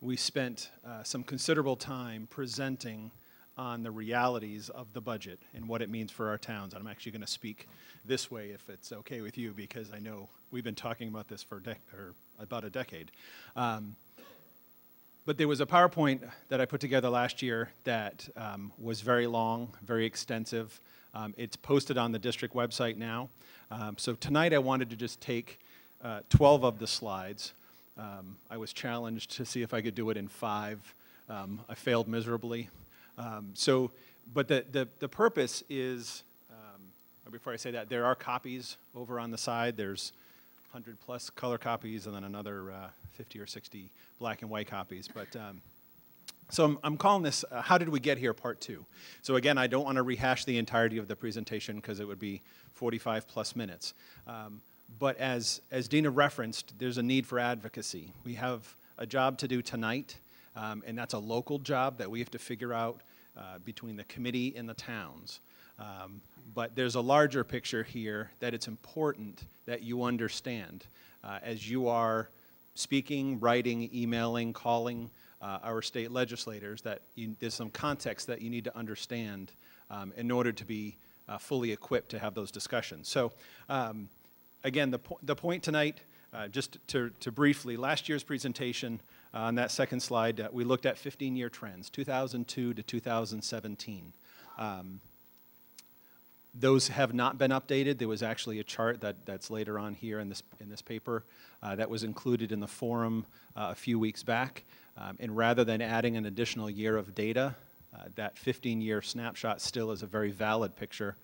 we spent some considerable time presenting on the realities of the budget and what it means for our towns. And I'm actually going to speak this way if it's okay with you, because I know we've been talking about this for about a decade. But there was a PowerPoint that I put together last year that was very long, very extensive. It's posted on the district website now. So tonight I wanted to just take 12 of the slides. I was challenged to see if I could do it in 5. I failed miserably. But the purpose is, before I say that, there are copies over on the side. There's 100 plus color copies and then another 50 or 60 black and white copies. But so I'm calling this How Did We Get Here Part 2. So again, I don't want to rehash the entirety of the presentation because it would be 45 plus minutes. But as Dina referenced, there's a need for advocacy. We have a job to do tonight, and that's a local job that we have to figure out between the committee and the towns. But there's a larger picture here that it's important that you understand as you are speaking, writing, emailing, calling our state legislators, that there's some context that you need to understand in order to be fully equipped to have those discussions. So again, the point tonight, just to briefly, last year's presentation on that second slide, we looked at 15-year trends, 2002 to 2017. Those have not been updated. There was actually a chart that's later on here in this paper that was included in the forum a few weeks back. And rather than adding an additional year of data, that 15-year snapshot still is a very valid picture.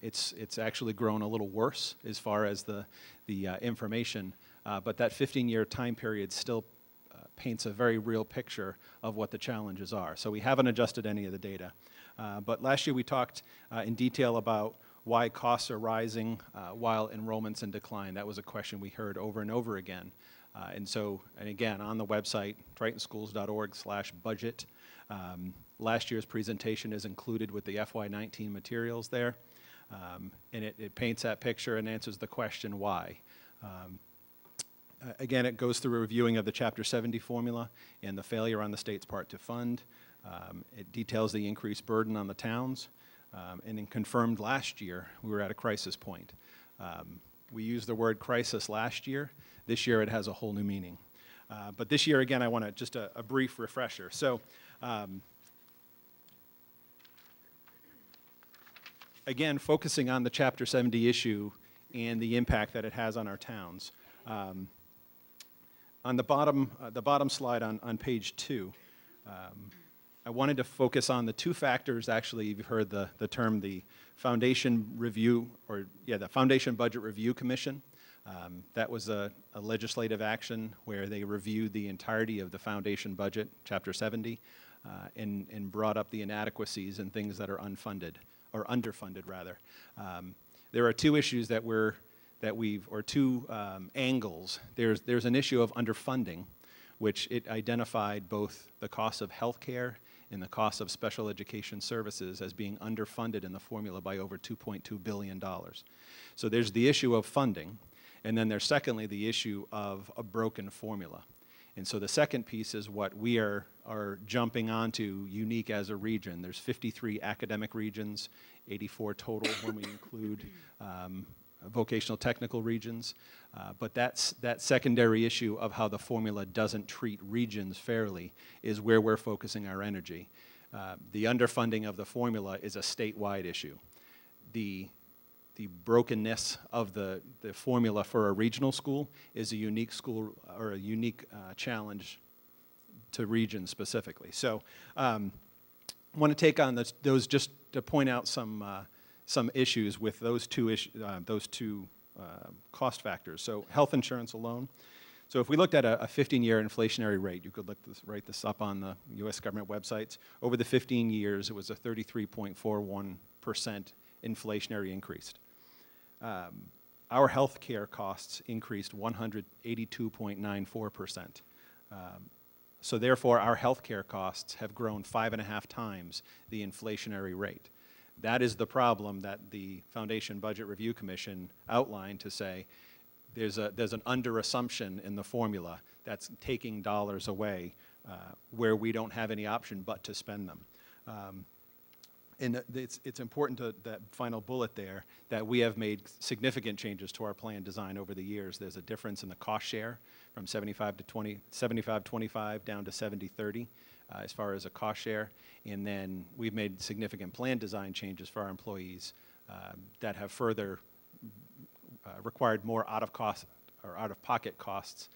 It's actually grown a little worse as far as the information, but that 15-year time period still paints a very real picture of what the challenges are. So we haven't adjusted any of the data. But last year we talked in detail about why costs are rising while enrollment's in decline. That was a question we heard over and over again. And again, on the website, tritonschools.org/budget, last year's presentation is included with the FY19 materials there. And it paints that picture and answers the question why. Again, it goes through a reviewing of the Chapter 70 formula and the failure on the state's part to fund. It details the increased burden on the towns, and then confirmed last year we were at a crisis point. We used the word crisis last year. This year it has a whole new meaning. But this year, again, I want to just a brief refresher. So again, focusing on the Chapter 70 issue and the impact that it has on our towns. On the bottom slide on page 2, I wanted to focus on the 2 factors. Actually, you've heard the term the Foundation Review, the Foundation Budget Review Commission. That was a legislative action where they reviewed the entirety of the foundation budget, Chapter 70, and brought up the inadequacies and things that are unfunded, or underfunded rather. There are 2 issues or 2 angles. There's an issue of underfunding, which it identified both the cost of health care and the cost of special education services as being underfunded in the formula by over $2.2 billion. So there's the issue of funding, and then there's secondly the issue of a broken formula. And so the second piece is what we are jumping onto unique as a region. There's 53 academic regions, 84 total when we include vocational technical regions. But that secondary issue of how the formula doesn't treat regions fairly is where we're focusing our energy. The underfunding of the formula is a statewide issue. The brokenness of the formula for a regional school is a unique school or a unique challenge to regions specifically. So I want to take on those just to point out some issues with those two cost factors. So health insurance alone. So if we looked at a 15-year inflationary rate, you could write this up on the U.S. government websites. Over the 15 years, it was a 33.41% inflationary increase. Our health care costs increased 182.94%. So therefore, our health care costs have grown 5.5 times the inflationary rate. That is the problem that the Foundation Budget Review Commission outlined to say there's an under-assumption in the formula that's taking dollars away where we don't have any option but to spend them. And it's important to that final bullet there that we have made significant changes to our plan design over the years. There's a difference in the cost share from 75-25 down to 70-30 as far as a cost share. And then we've made significant plan design changes for our employees that have further required more out-of-pocket costs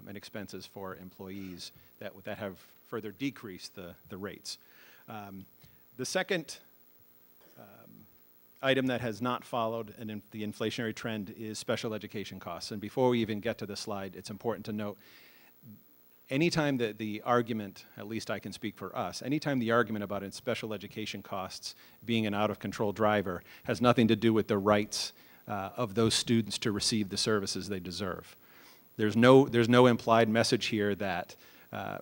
and expenses for employees that have further decreased the rates. The second item that has not followed the inflationary trend is special education costs. And before we even get to the slide, it's important to note, anytime that the argument, at least I can speak for us, anytime the argument about special education costs being an out-of-control driver has nothing to do with the rights of those students to receive the services they deserve. There's no implied message here that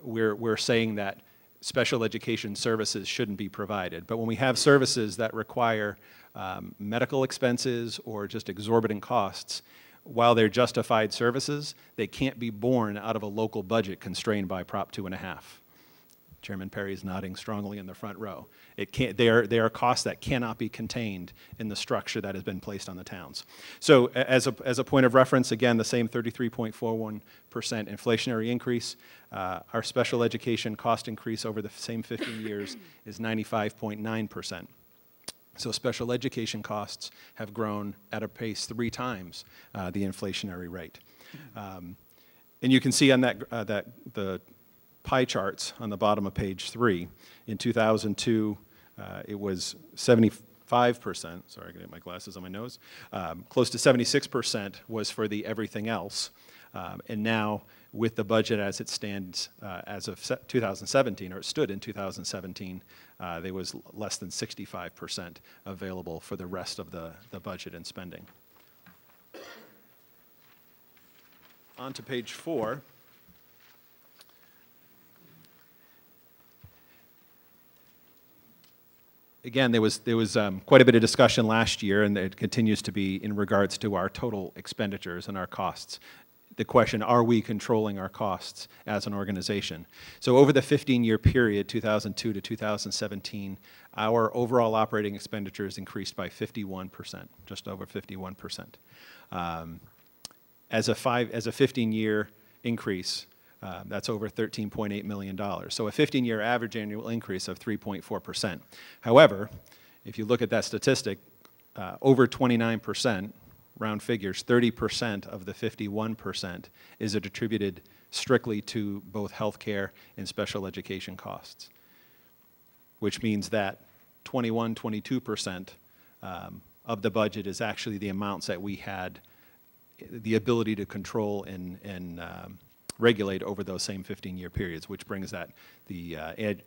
we're saying that special education services shouldn't be provided. But when we have services that require medical expenses or just exorbitant costs, while they're justified services, they can't be borne out of a local budget constrained by Prop 2.5. Chairman Perry is nodding strongly in the front row. They are costs that cannot be contained in the structure that has been placed on the towns. So as a point of reference, again, the same 33.41% inflationary increase. Our special education cost increase over the same 15 years is 95.9%. So special education costs have grown at a pace 3 times the inflationary rate. And you can see on the pie charts on the bottom of page 3. In 2002, it was 75%. Sorry, I gotta get my glasses on my nose. Close to 76% was for the everything else. And now, with the budget as it stands as of 2017, or it stood in 2017, there was less than 65% available for the rest of the budget and spending. On to page 4. Again, there was quite a bit of discussion last year, and it continues to be in regards to our total expenditures and our costs. The question, are we controlling our costs as an organization? So over the 15-year period, 2002 to 2017, our overall operating expenditures increased by 51%, just over 51%. As a 15-year increase, that's over $13.8 million. So a 15-year average annual increase of 3.4%. However, if you look at that statistic, over 29%, round figures, 30% of the 51% is attributed strictly to both healthcare and special education costs, which means that 22% of the budget is actually the amounts that we had the ability to control and regulate over those same 15-year periods, which brings the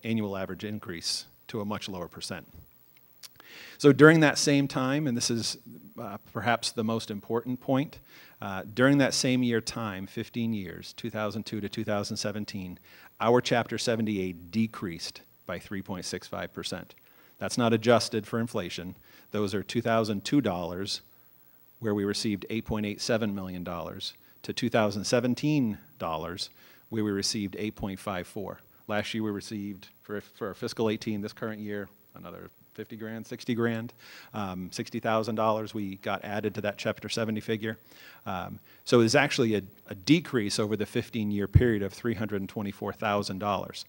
annual average increase to a much lower percent. So during that same time, and this is perhaps the most important point, during that same year time, 15 years, 2002 to 2017, our Chapter 78 decreased by 3.65%. That's not adjusted for inflation. Those are 2002 dollars, where we received $8.87 million, to 2017 dollars, where we received 8.54. Last year we received, for fiscal 18, this current year, another 50 grand, 60 grand, $60,000 we got added to that Chapter 70 figure. So there's actually a decrease over the 15-year period of $324,000.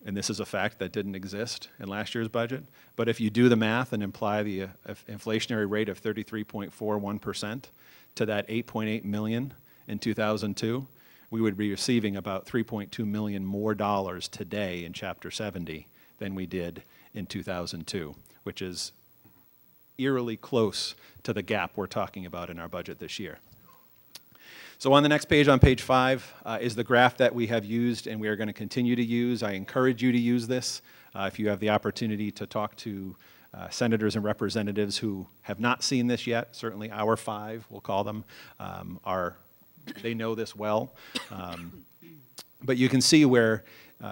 And this is a fact that didn't exist in last year's budget, but if you do the math and imply the inflationary rate of 33.41% to that $8.8 million in 2002, we would be receiving about $3.2 million more dollars today in Chapter 70 than we did in 2002, which is eerily close to the gap we're talking about in our budget this year. So on the next page, on page 5, is the graph that we have used and we are going to continue to use. I encourage you to use this if you have the opportunity to talk to senators and representatives who have not seen this yet. Certainly our 5, we'll call them, they know this well. But you can see where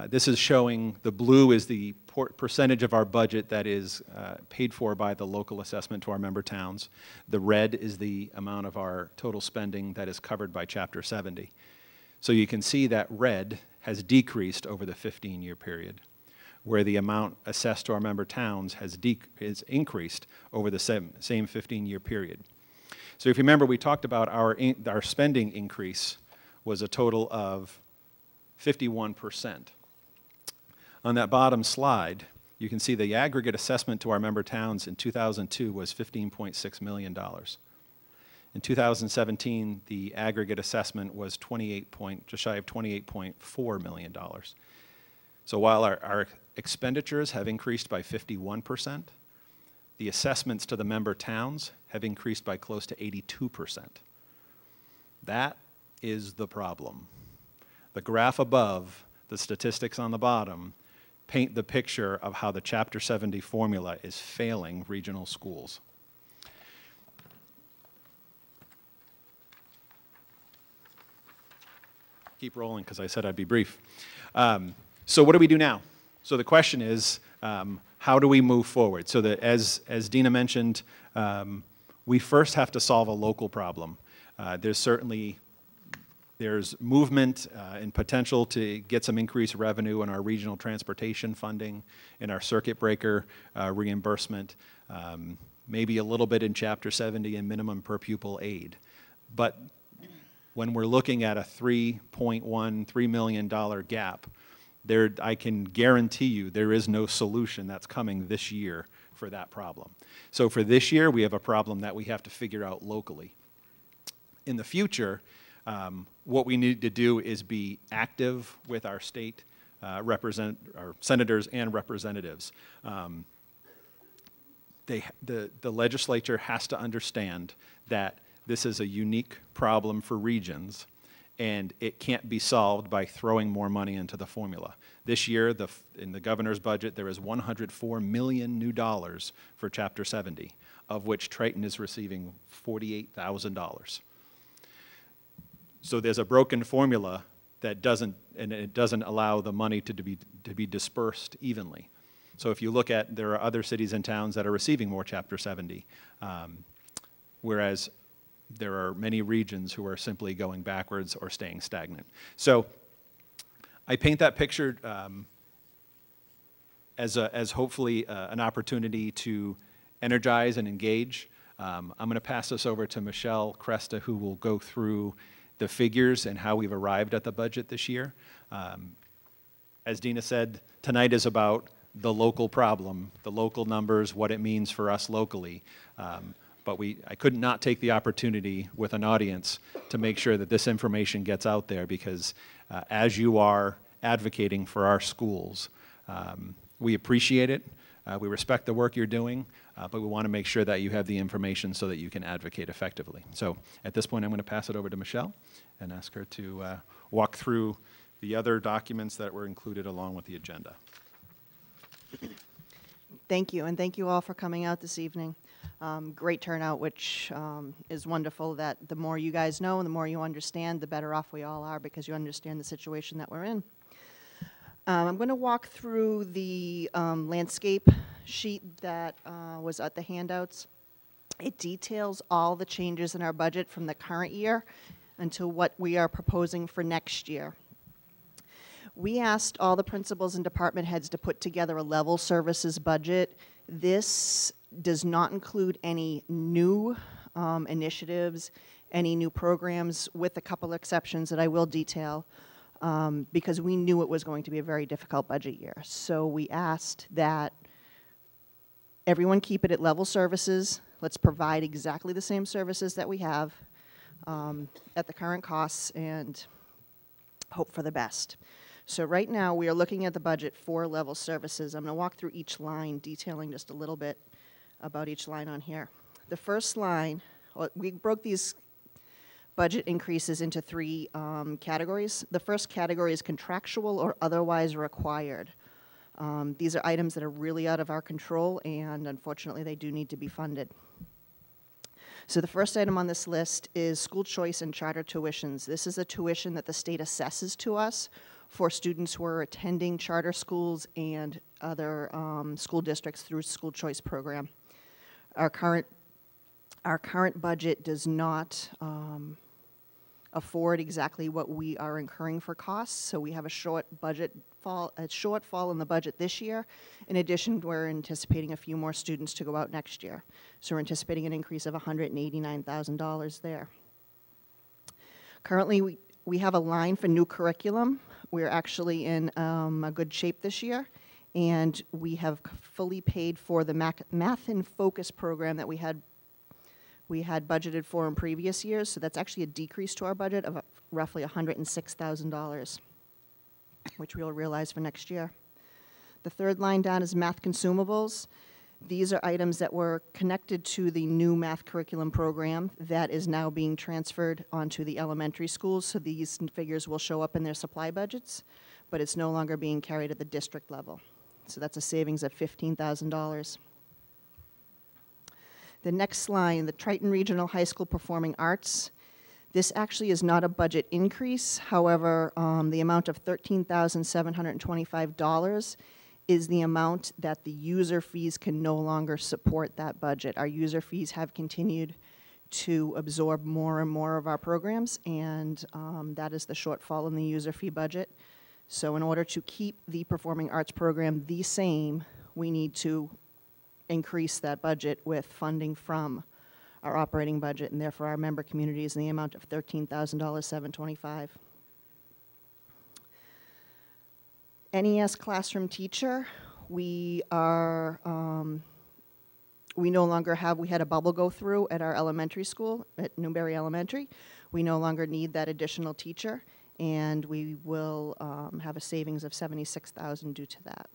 this is showing the blue is the percentage of our budget that is paid for by the local assessment to our member towns. The red is the amount of our total spending that is covered by Chapter 70. So you can see that red has decreased over the 15-year period, where the amount assessed to our member towns has increased over the same 15-year period. So if you remember, we talked about our spending increase was a total of 51%. On that bottom slide, you can see the aggregate assessment to our member towns in 2002 was $15.6 million. In 2017, the aggregate assessment was just shy of $28.4 million. So while our expenditures have increased by 51%, the assessments to the member towns have increased by close to 82%. That is the problem. The graph above, the statistics on the bottom, paint the picture of how the Chapter 70 formula is failing regional schools. Keep rolling, because I said I'd be brief. So what do we do now? So the question is, how do we move forward? So that, as Dina mentioned, we first have to solve a local problem. There's movement and potential to get some increased revenue in our regional transportation funding, in our circuit breaker reimbursement, maybe a little bit in Chapter 70 and minimum per pupil aid. But when we're looking at a $3 million gap, I can guarantee you there is no solution that's coming this year for that problem. So for this year, we have a problem that we have to figure out locally. In the future, what we need to do is be active with our state our senators and representatives. The legislature has to understand that this is a unique problem for regions, and it can't be solved by throwing more money into the formula. This year, in the governor's budget, there is $104 million new dollars for Chapter 70, of which Triton is receiving $48,000. So there's a broken formula that doesn't allow the money to be dispersed evenly. So if you look at, there are other cities and towns that are receiving more Chapter 70, whereas there are many regions who are simply going backwards or staying stagnant. So I paint that picture as hopefully an opportunity to energize and engage. I'm going to pass this over to Michelle Cresta, who will go through the figures and how we've arrived at the budget this year. As Dina said, tonight is about the local problem, the local numbers, what it means for us locally. But I could not take the opportunity with an audience to make sure that this information gets out there, because as you are advocating for our schools, we appreciate it. We respect the work you're doing, but we want to make sure that you have the information so that you can advocate effectively. So at this point, I'm going to pass it over to Michelle and ask her to walk through the other documents that were included along with the agenda. Thank you, and thank you all for coming out this evening. Great turnout, which is wonderful, that the more you guys know and the more you understand, the better off we all are, because you understand the situation that we're in. I'm going to walk through the landscape sheet that was at the handouts. It details all the changes in our budget from the current year until what we are proposing for next year. We asked all the principals and department heads to put together a level services budget. This does not include any new initiatives, any new programs, with a couple exceptions that I will detail, because we knew it was going to be a very difficult budget year. So we asked that everyone keep it at level services. Let's provide exactly the same services that we have at the current costs and hope for the best. So right now we are looking at the budget for level services. I'm going to walk through each line, detailing just a little bit about each line on here. The first line, we broke these budget increases into three categories. The first category is contractual or otherwise required. These are items that are really out of our control, and unfortunately they do need to be funded. So the first item on this list is school choice and charter tuitions. This is a tuition that the state assesses to us for students who are attending charter schools and other school districts through school choice program. Our current budget does not afford exactly what we are incurring for costs. So we have a shortfall in the budget this year. In addition, we're anticipating a few more students to go out next year. So we're anticipating an increase of $189,000 there. Currently, we have a line for new curriculum. We're actually in a good shape this year, and we have fully paid for the Math in Focus program that we had budgeted for in previous years. So that's actually a decrease to our budget of roughly $106,000, which we'll realize for next year. The third line down is math consumables. These are items that were connected to the new math curriculum program that is now being transferred onto the elementary schools. So these figures will show up in their supply budgets, but it's no longer being carried at the district level. So that's a savings of $15,000. The next line, the Triton Regional High School Performing Arts. This actually is not a budget increase. However, the amount of $13,725 is the amount that the user fees can no longer support that budget. Our user fees have continued to absorb more and more of our programs, and that is the shortfall in the user fee budget. So in order to keep the performing arts program the same, we need to increase that budget with funding from our operating budget, and therefore our member communities in the amount of $13,725. NES classroom teacher, we no longer have, we had a bubble go through at our elementary school, at Newberry Elementary. We no longer need that additional teacher, and we will have a savings of $76,000 due to that.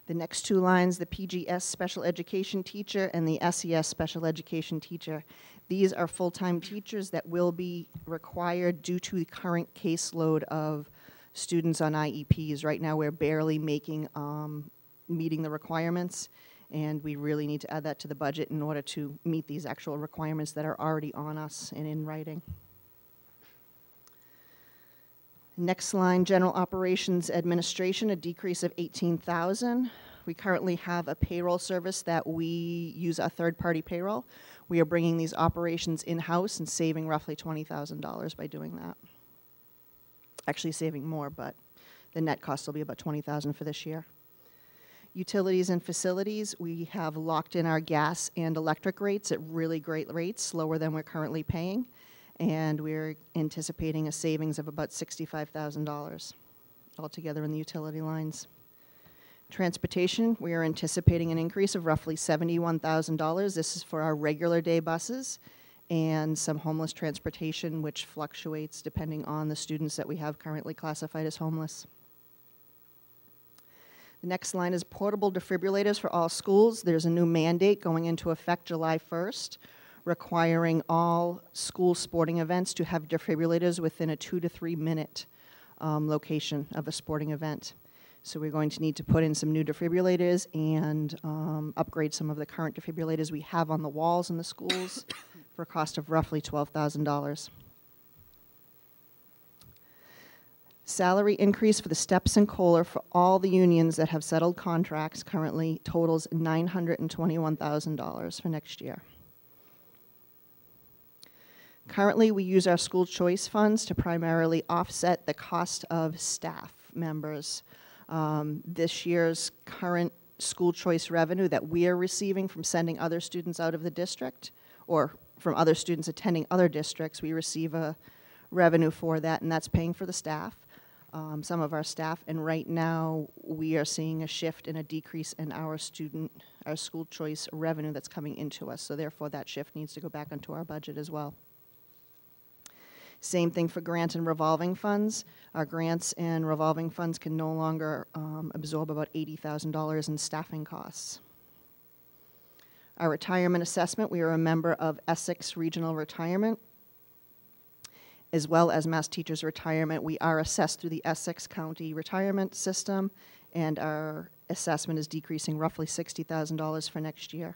The next two lines, the PGS special education teacher and the SES special education teacher. These are full-time teachers that will be required due to the current caseload of students on IEPs. Right now, we're barely meeting the requirements, and we really need to add that to the budget in order to meet these actual requirements that are already on us and in writing. Next line, general operations administration, a decrease of $18,000. We currently have a payroll service that we use a third-party payroll. We are bringing these operations in-house and saving roughly $20,000 by doing that. Actually saving more, but the net cost will be about $20,000 for this year. Utilities and facilities, we have locked in our gas and electric rates at really great rates, lower than we're currently paying, and we're anticipating a savings of about $65,000 altogether in the utility lines. Transportation, we are anticipating an increase of roughly $71,000. This is for our regular day buses and some homeless transportation, which fluctuates depending on the students that we have currently classified as homeless. The next line is portable defibrillators for all schools. There's a new mandate going into effect July 1st, requiring all school sporting events to have defibrillators within a 2 to 3 minute location of a sporting event. So we're going to need to put in some new defibrillators and upgrade some of the current defibrillators we have on the walls in the schools for a cost of roughly $12,000. Salary increase for the steps and COLA for all the unions that have settled contracts currently totals $921,000 for next year. Currently, we use our school choice funds to primarily offset the cost of staff members. This year's current school choice revenue that we are receiving from sending other students out of the district, or from other students attending other districts, we receive a revenue for that, and that's paying for the staff, some of our staff, and right now we are seeing a shift and a decrease in our school choice revenue that's coming into us, so therefore that shift needs to go back into our budget as well. Same thing for grant and revolving funds. Our grants and revolving funds can no longer absorb about $80,000 in staffing costs. Our retirement assessment, we are a member of Essex Regional Retirement, as well as Mass Teachers Retirement. We are assessed through the Essex County Retirement System, and our assessment is decreasing roughly $60,000 for next year,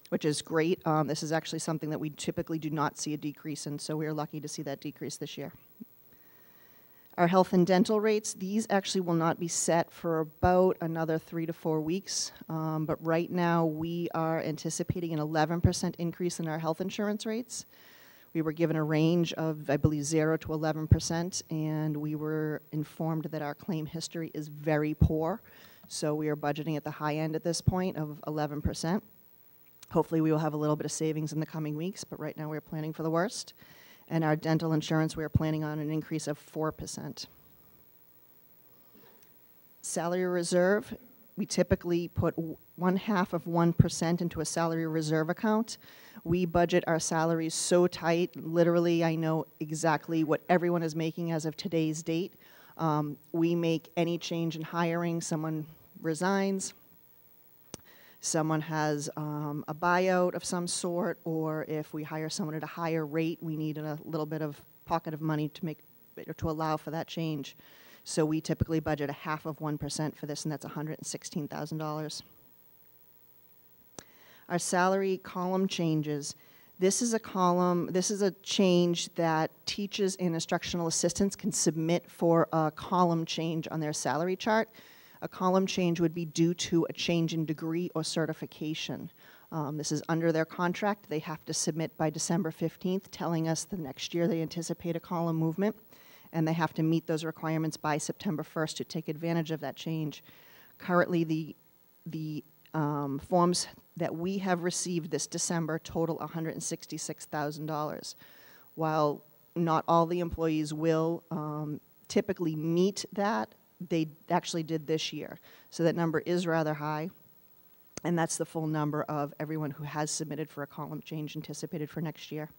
which is great. This is actually something that we typically do not see a decrease in, so we are lucky to see that decrease this year. Our health and dental rates, these actually will not be set for about another 3 to 4 weeks, but right now we are anticipating an 11% increase in our health insurance rates. We were given a range of, I believe, 0 to 11%, and we were informed that our claim history is very poor. So we are budgeting at the high end at this point of 11%. Hopefully we will have a little bit of savings in the coming weeks, but right now we're planning for the worst. And our dental insurance, we are planning on an increase of 4%. Salary reserve, we typically put 0.5% into a salary reserve account. We budget our salaries so tight, literally I know exactly what everyone is making as of today's date. We make any change in hiring, someone resigns, someone has a buyout of some sort, or if we hire someone at a higher rate, we need a little bit of pocket of money to allow for that change. So we typically budget 0.5% for this, and that's $116,000. Our salary column changes. This is a change that teachers and instructional assistants can submit for a column change on their salary chart. A column change would be due to a change in degree or certification. This is under their contract. They have to submit by December 15th, telling us the next year they anticipate a column movement, and they have to meet those requirements by September 1st to take advantage of that change. Currently, the forms that we have received this December total $166,000. While not all the employees will typically meet that, they actually did this year. So that number is rather high, and that's the full number of everyone who has submitted for a column change anticipated for next year.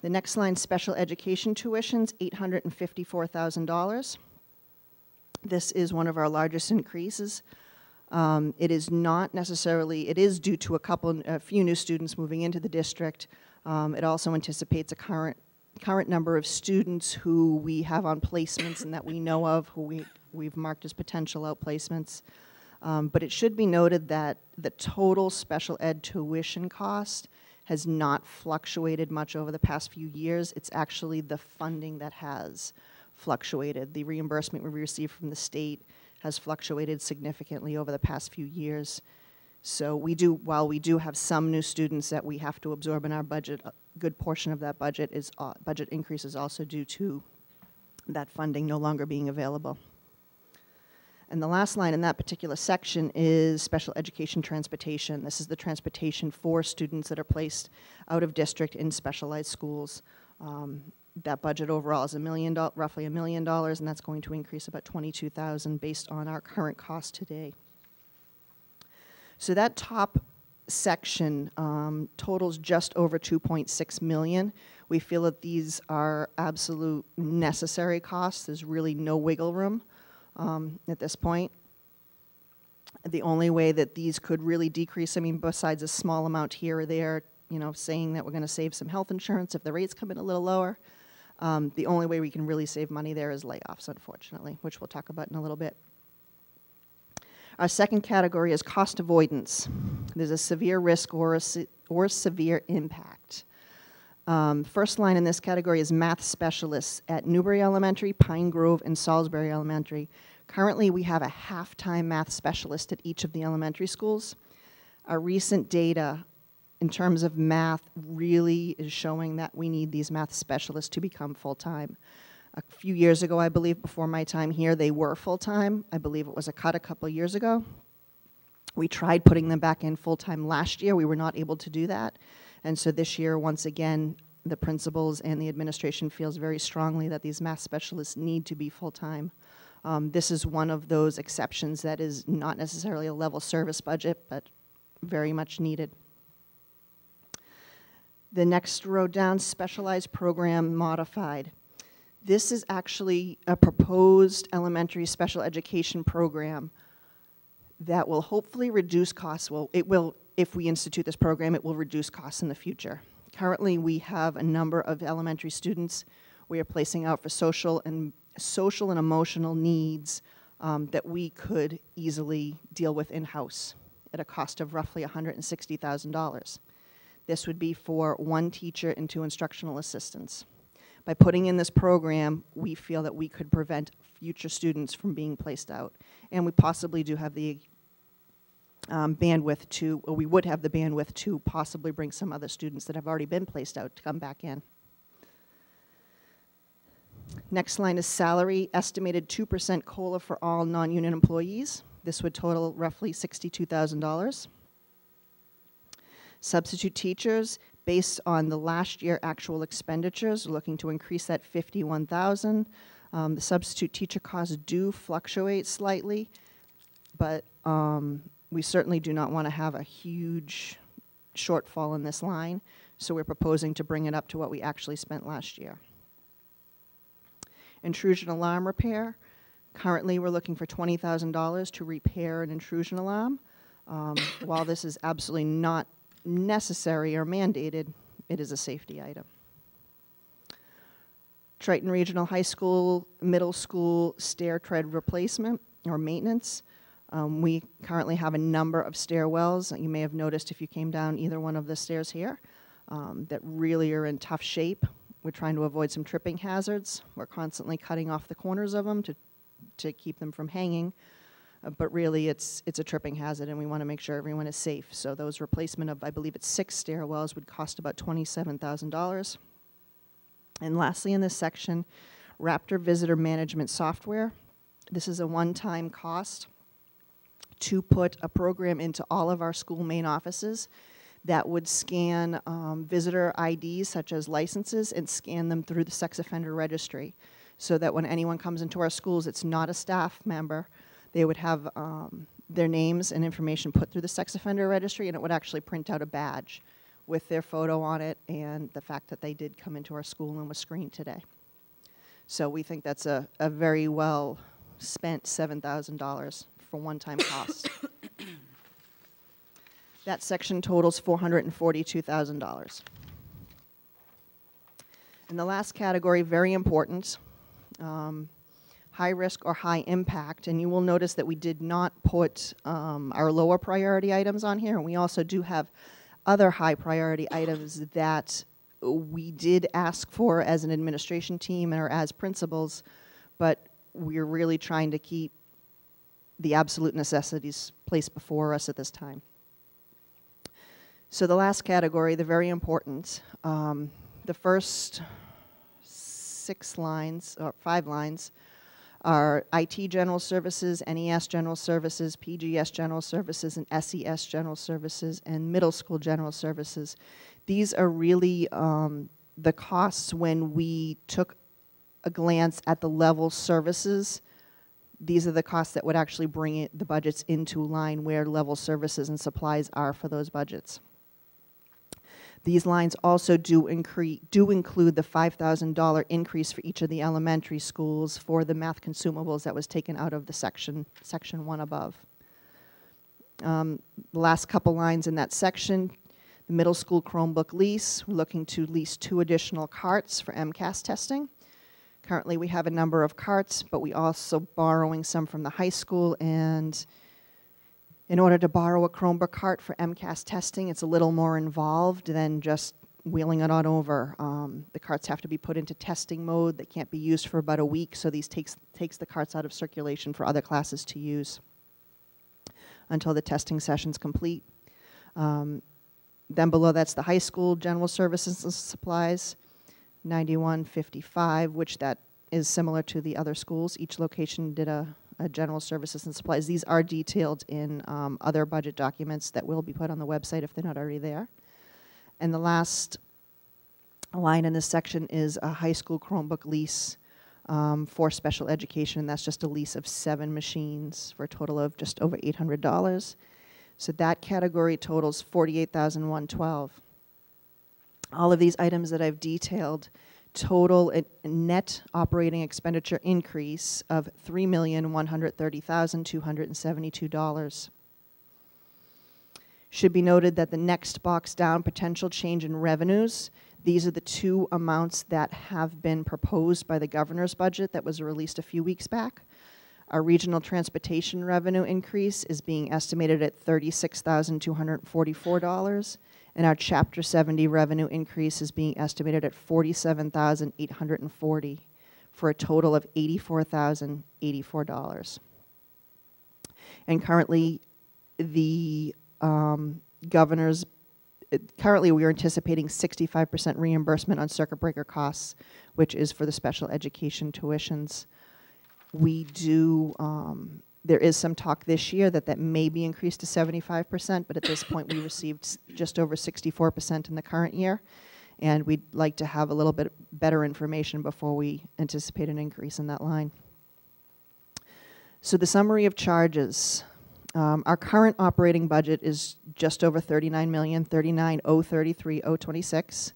The next line, special education tuitions, $854,000. This is one of our largest increases. It is not necessarily, it is due to a few new students moving into the district. It also anticipates a current number of students who we have on placements and that we know of, who we've marked as potential outplacements. But it should be noted that the total special ed tuition cost has not fluctuated much over the past few years. It's actually the funding that has fluctuated. The reimbursement we receive from the state has fluctuated significantly over the past few years. So while we do have some new students that we have to absorb in our budget, a good portion of that budget increase is also due to that funding no longer being available. And the last line in that particular section is special education transportation. This is the transportation for students that are placed out of district in specialized schools. That budget overall is roughly $1 million, and that's going to increase about $22,000 based on our current cost today. So that top section totals just over $2.6 million. We feel that these are absolute necessary costs. There's really no wiggle room at this point. The only way that these could really decrease, I mean, besides a small amount here or there, you know, saying that we're going to save some health insurance if the rates come in a little lower, the only way we can really save money there is layoffs, unfortunately, which we'll talk about in a little bit. Our second category is cost avoidance. There's a severe risk or severe impact. First line in this category is math specialists at Newbury Elementary, Pine Grove, and Salisbury Elementary. Currently, we have a half-time math specialist at each of the elementary schools. Our recent data in terms of math really is showing that we need these math specialists to become full-time. A few years ago, I believe, before my time here, they were full-time. I believe it was a cut a couple of years ago. We tried putting them back in full-time last year. We were not able to do that. And so this year, once again, the principals and the administration feels very strongly that these math specialists need to be full-time. This is one of those exceptions that is not necessarily a level service budget, but very much needed. The next row down, specialized program modified. This is actually a proposed elementary special education program that will hopefully reduce costs. Well, it will, if we institute this program, it will reduce costs in the future. Currently, we have a number of elementary students we are placing out for social and emotional needs that we could easily deal with in-house at a cost of roughly $160,000. This would be for one teacher and 2 instructional assistants. By putting in this program, we feel that we could prevent future students from being placed out. And we possibly do have the bandwidth to, or we would have the bandwidth to possibly bring some other students that have already been placed out to come back in. Next line is salary, estimated 2% COLA for all non-union employees. This would total roughly $62,000. Substitute teachers, based on the last year actual expenditures, we're looking to increase that $51,000. The substitute teacher costs do fluctuate slightly, but we certainly do not want to have a huge shortfall in this line, so we're proposing to bring it up to what we actually spent last year. Intrusion alarm repair. Currently, we're looking for $20,000 to repair an intrusion alarm. While this is absolutely not necessary or mandated, it is a safety item. Triton Regional High School, Middle School stair tread replacement or maintenance. We currently have a number of stairwells. You may have noticed if you came down either one of the stairs here that really are in tough shape. We're trying to avoid some tripping hazards. We're constantly cutting off the corners of them to keep them from hanging. But really, it's a tripping hazard, and we want to make sure everyone is safe. So those replacement of, I believe it's 6 stairwells, would cost about $27,000. And lastly, in this section, Raptor Visitor Management Software. This is a one-time cost to put a program into all of our school main offices that would scan visitor IDs, such as licenses, and scan them through the sex offender registry, so that when anyone comes into our schools, it's not a staff member. They would have their names and information put through the sex offender registry, and it would actually print out a badge with their photo on it and the fact that they did come into our school and was screened today. So we think that's a very well spent $7,000 for one-time cost. That section totals $442,000. And the last category, very important, high risk or high impact. And you will notice that we did not put our lower priority items on here. And we also do have other high priority items that we did ask for as an administration team or as principals, but we're really trying to keep the absolute necessities placed before us at this time. So the last category, the very important, the first 5 lines are IT general services, NES general services, PGS general services, and SES general services, and middle school general services. These are really the costs when we took a glance at the level services. These are the costs that would actually bring the budgets into line where level services and supplies are for those budgets. These lines also do include the $5,000 increase for each of the elementary schools for the math consumables that was taken out of the section 1 above. The last couple lines in that section, the middle school Chromebook lease, we're looking to lease 2 additional carts for MCAS testing. Currently we have a number of carts, but we also borrowing some from the high school, and in order to borrow a Chromebook cart for MCAS testing, it's a little more involved than just wheeling it on over. The carts have to be put into testing mode. They can't be used for about a week, so these takes the carts out of circulation for other classes to use until the testing session's complete. Then below that's the high school general services and supplies, $91.55, which that is similar to the other schools. Each location did a general services and supplies. These are detailed in other budget documents that will be put on the website if they're not already there. And the last line in this section is a high school Chromebook lease for special education. And that's just a lease of 7 machines for a total of just over $800. So that category totals $48,112. All of these items that I've detailed total a net operating expenditure increase of $3,130,272. Should be noted that the next box down, potential change in revenues, these are the 2 amounts that have been proposed by the governor's budget that was released a few weeks back. Our regional transportation revenue increase is being estimated at $36,244. And our Chapter 70 revenue increase is being estimated at $47,840 for a total of $84,084. And currently, the governor's, currently we are anticipating 65% reimbursement on circuit breaker costs, which is for the special education tuitions. We do, there is some talk this year that may be increased to 75%, but at this point we received just over 64% in the current year. And we'd like to have a little bit better information before we anticipate an increase in that line. So the summary of charges. Our current operating budget is just over $39,033,026,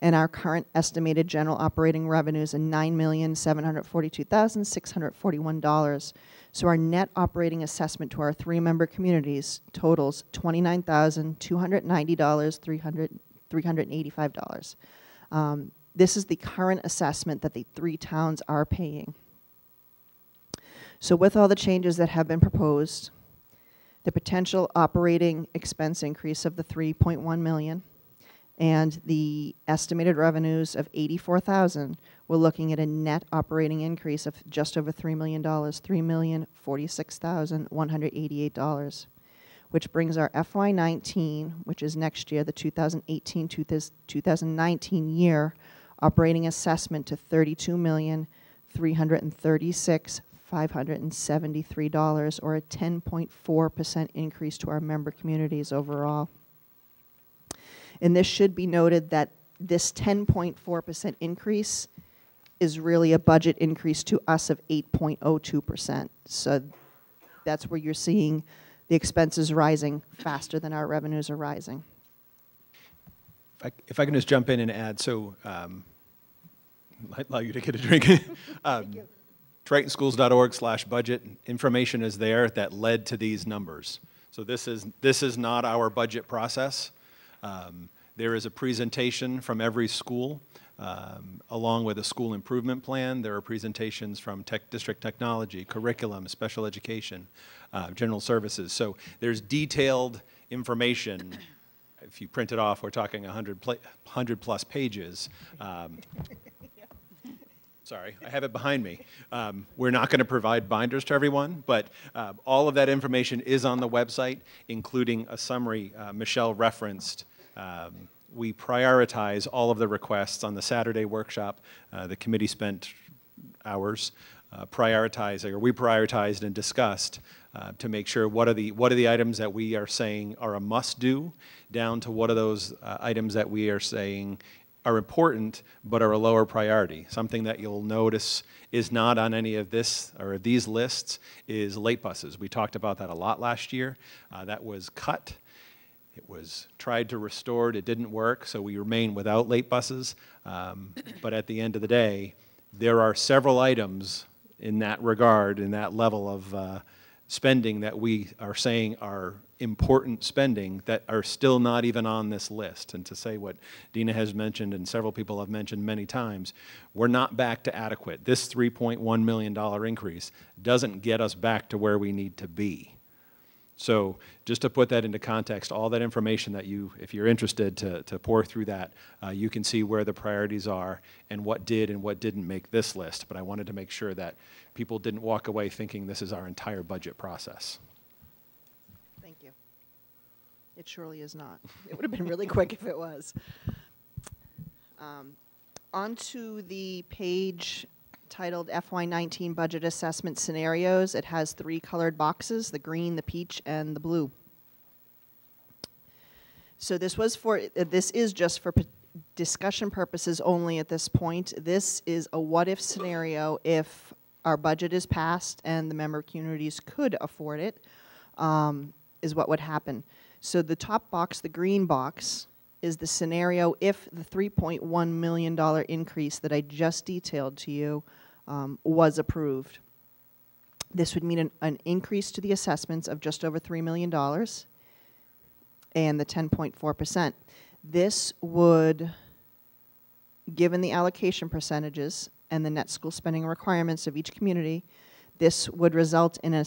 and our current estimated general operating revenues are $9,742,641. So our net operating assessment to our three-member communities totals $29,290, $385. This is the current assessment that the three towns are paying. So with all the changes that have been proposed, the potential operating expense increase of the $3.1 million and the estimated revenues of $84,000, we're looking at a net operating increase of just over $3 million, $3,046,188, which brings our FY19, which is next year, the 2018-2019 year, operating assessment to $32,336,573, or a 10.4% increase to our member communities overall. And this should be noted that this 10.4% increase is really a budget increase to us of 8.02%. So that's where you're seeing the expenses rising faster than our revenues are rising. If I can just jump in and add, so I'd allow you to get a drink. TritonSchools.org/budget, information is there that led to these numbers. So this is not our budget process. There is a presentation from every school, along with a school improvement plan. There are presentations from district technology, curriculum, special education, general services. So there's detailed information. If you print it off, we're talking 100 plus pages. Sorry, I have it behind me. We're not going to provide binders to everyone, but all of that information is on the website, including a summary Michelle referenced. We prioritize all of the requests on the Saturday workshop. The committee spent hours we prioritized and discussed to make sure what are the items that we are saying are a must-do, down to what are those items that we are saying are important but are a lower priority. Something that you'll notice is not on any of this or these lists is late buses. We talked about that a lot last year. That was cut. It was tried to restored. It didn't work, so we remain without late buses. But at the end of the day, there are several items in that regard, in that level of spending that we are saying are important spending that are still not even on this list. And to say what Dina has mentioned and several people have mentioned many times, we're not back to adequate. This $3.1 million increase doesn't get us back to where we need to be. So just to put that into context, all that information that you, if you're interested to pour through that, you can see where the priorities are and what did and what didn't make this list. But I wanted to make sure that people didn't walk away thinking this is our entire budget process. Thank you. It surely is not. It would have been really quick if it was. On to the page titled FY19 Budget Assessment Scenarios. It has three colored boxes, the green, the peach, and the blue. So this is just for discussion purposes only at this point. This is a what-if scenario if our budget is passed and the member communities could afford it, is what would happen. So the top box, the green box, is the scenario if the $3.1 million increase that I just detailed to you was approved. This would mean an increase to the assessments of just over $3 million and the 10.4%. This would, given the allocation percentages and the net school spending requirements of each community, this would result in an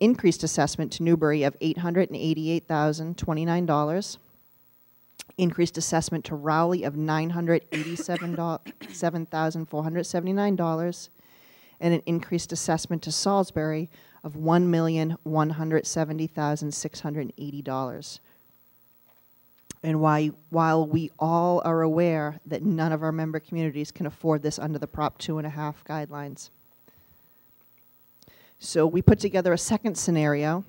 increased assessment to Newbury of $888,029, increased assessment to Rowley of $987,479, and an increased assessment to Salisbury of $1,170,680. And while we all are aware that none of our member communities can afford this under the Prop 2.5 guidelines. So we put together a second scenario,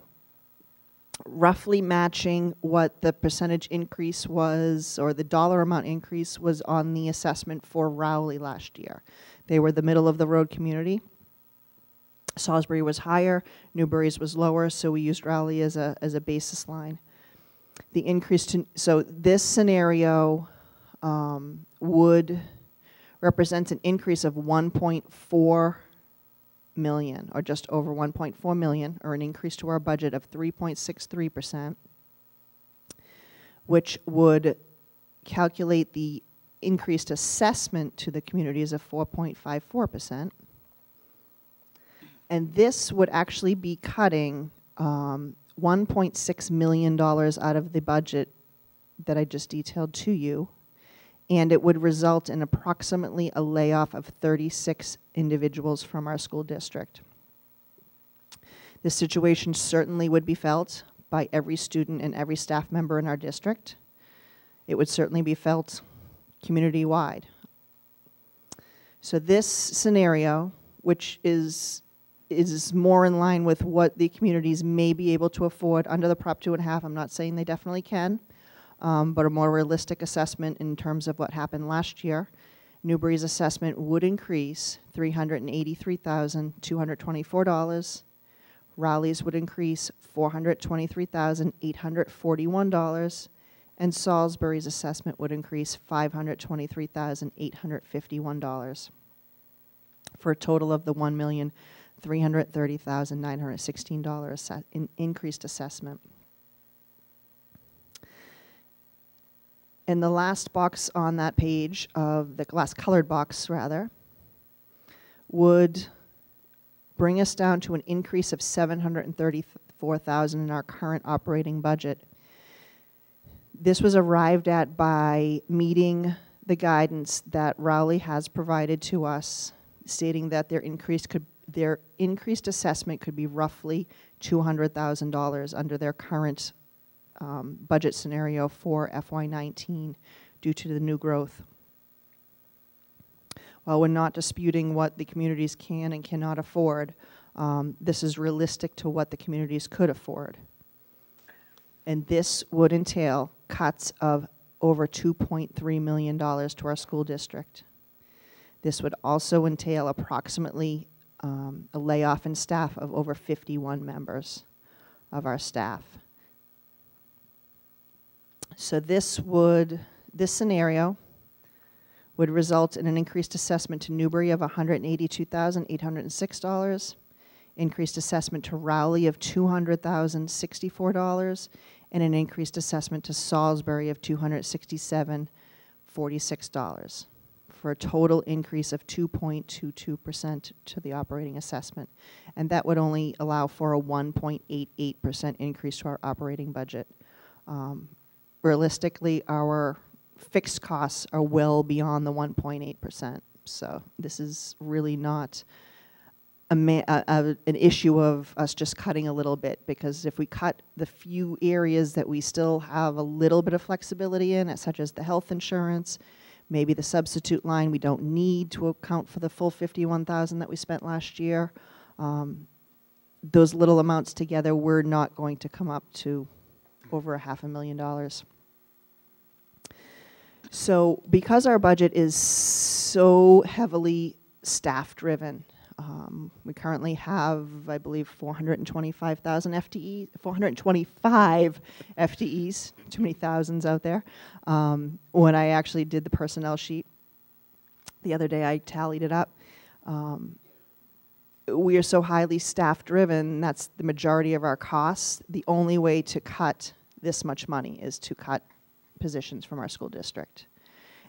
roughly matching what the percentage increase was, or the dollar amount increase was on the assessment for Rowley last year. They were the middle of the road community. Salisbury was higher, Newbury's was lower, so we used Rowley as a basis line. The increase to, so this scenario would represent an increase of 1.4 million, or just over 1.4 million, or an increase to our budget of 3.63%, which would calculate the increased assessment to the communities of 4.54%. And this would actually be cutting $1.6 million out of the budget that I just detailed to you, and it would result in approximately a layoff of 36 individuals from our school district. This situation certainly would be felt by every student and every staff member in our district. It would certainly be felt community-wide. So this scenario, which is more in line with what the communities may be able to afford under the Prop 2.5. I'm not saying they definitely can, but a more realistic assessment in terms of what happened last year. Newbury's assessment would increase $383,224. Rowley's would increase $423,841. And Salisbury's assessment would increase $523,851 for a total of the $1,330,916 in increased assessment. And the last box on that page, of the last colored box rather, would bring us down to an increase of $734,000 in our current operating budget. This was arrived at by meeting the guidance that Rowley has provided to us, stating that their increased assessment could be roughly $200,000 under their current budget scenario for FY19 due to the new growth. While we're not disputing what the communities can and cannot afford, this is realistic to what the communities could afford. And this would entail cuts of over $2.3 million to our school district. This would also entail approximately a layoff in staff of over 51 members of our staff. So this scenario would result in an increased assessment to Newbury of $182,806, increased assessment to Rowley of $200,064, and an increased assessment to Salisbury of $267,46, for a total increase of 2.22% to the operating assessment. And that would only allow for a 1.88% increase to our operating budget. Realistically, our fixed costs are well beyond the 1.8%. So this is really not an issue of us just cutting a little bit, because if we cut the few areas that we still have a little bit of flexibility in, such as the health insurance, maybe the substitute line, we don't need to account for the full $51,000 that we spent last year. Those little amounts together, we're not going to come up to over $500,000. So because our budget is so heavily staff-driven, we currently have, I believe, 425 FTEs, too many thousands out there. When I actually did the personnel sheet the other day, I tallied it up. We are so highly staff-driven, that's the majority of our costs. The only way to cut this much money is to cut positions from our school district.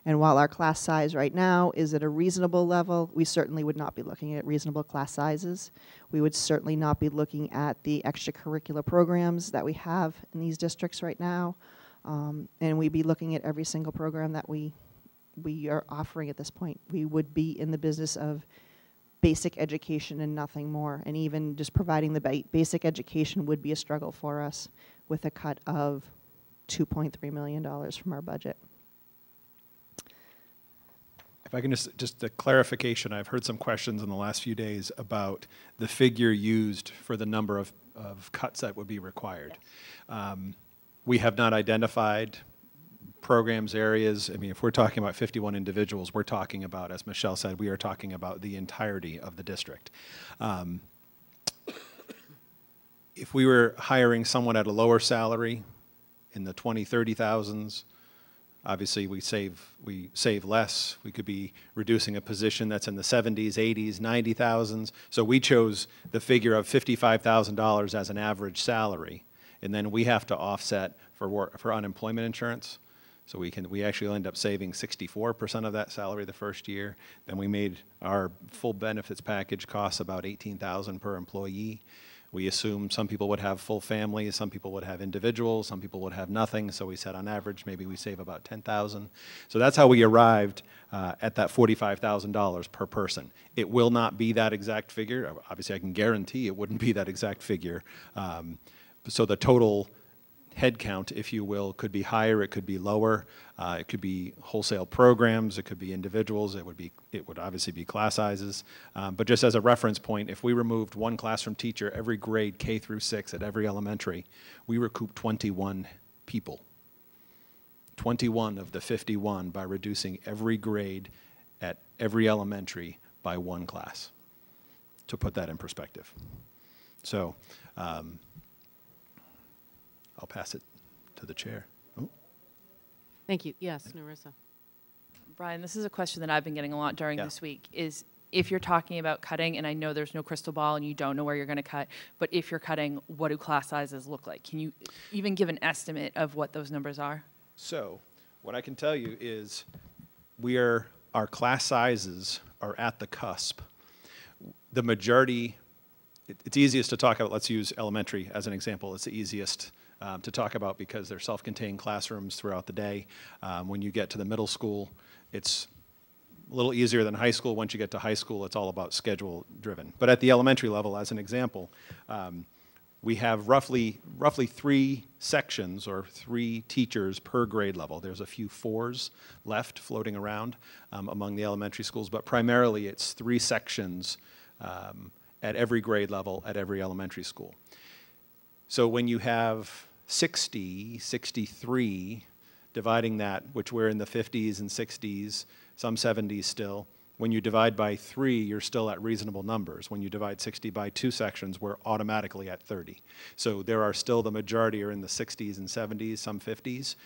And while our class size right now is at a reasonable level, we certainly would not be looking at reasonable class sizes. We would certainly not be looking at the extracurricular programs that we have in these districts right now. And we'd be looking at every single program that we are offering at this point. We would be in the business of basic education and nothing more. And even just providing the basic education would be a struggle for us with a cut of $2.3 million from our budget. If I can just a clarification, I've heard some questions in the last few days about the figure used for the number of cuts that would be required. Yes. We have not identified programs, areas. I mean, if we're talking about 51 individuals, we're talking about, as Michelle said, we are talking about the entirety of the district. If we were hiring someone at a lower salary in the 20, 30,000s, obviously we save less. We could be reducing a position that's in the 70s, 80s, 90,000s. So we chose the figure of $55,000 as an average salary, and then we have to offset for unemployment insurance. So we actually end up saving 64% of that salary the first year. Then we made our full benefits package costs about $18,000 per employee. We assumed some people would have full families, some people would have individuals, some people would have nothing. So we said on average, maybe we save about $10,000. So that's how we arrived at that $45,000 per person. It will not be that exact figure. Obviously, I can guarantee it wouldn't be that exact figure. So the total head count, if you will, could be higher, it could be lower, it could be wholesale programs, it could be individuals, it would obviously be class sizes. But just as a reference point, if we removed one classroom teacher every grade K through 6 at every elementary, we recoup 21 people. 21 of the 51 by reducing every grade at every elementary by one class, to put that in perspective. So, I'll pass it to the chair. Oh. Thank you. Yes, Narissa. Brian, this is a question that I've been getting a lot during Yeah. this week, is if you're talking about cutting, and I know there's no crystal ball and you don't know where you're going to cut, but if you're cutting, what do class sizes look like? Can you even give an estimate of what those numbers are? So, what I can tell you is our class sizes are at the cusp. The majority, it's easiest to talk about, let's use elementary as an example. It's the easiest to talk about because they're self-contained classrooms throughout the day. When you get to the middle school, it's a little easier than high school. Once you get to high school, it's all about schedule driven. But at the elementary level, as an example, we have roughly 3 sections or 3 teachers per grade level. There's a few 4s left floating around among the elementary schools, but primarily it's 3 sections at every grade level at every elementary school. So when you have 60, 63, dividing that, which we're in the 50s and 60s, some 70s still, when you divide by 3, you're still at reasonable numbers. When you divide 60 by 2 sections, we're automatically at 30. So there are still, the majority are in the 60s and 70s, some 50s.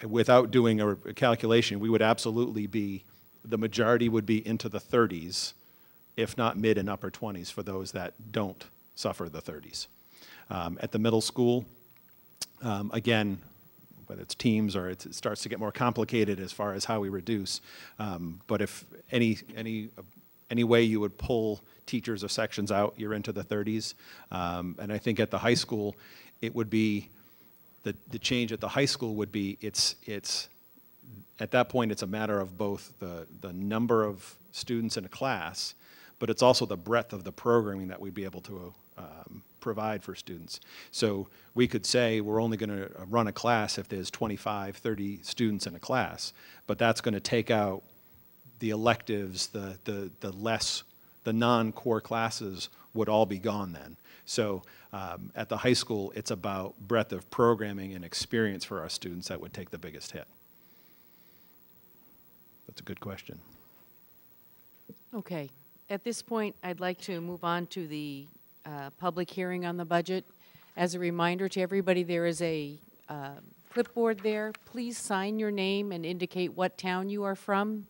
Without doing a calculation, we would absolutely be, the majority would be into the 30s, if not mid and upper 20s for those that don't suffer the 30s. At the middle school, again, whether it's teams or it starts to get more complicated as far as how we reduce. But if any way you would pull teachers or sections out, you're into the 30s. And I think at the high school, it would be, the change at the high school would be, it's at that point, it's a matter of both the number of students in a class, but it's also the breadth of the programming that we'd be able to provide for students. So we could say we're only going to run a class if there's 25, 30 students in a class, but that's going to take out the electives, the non-core classes would all be gone then. So at the high school, it's about breadth of programming and experience for our students that would take the biggest hit. That's a good question. Okay. At this point, I'd like to move on to the public hearing on the budget. As a reminder to everybody, there is a clipboard there. Please sign your name and indicate what town you are from.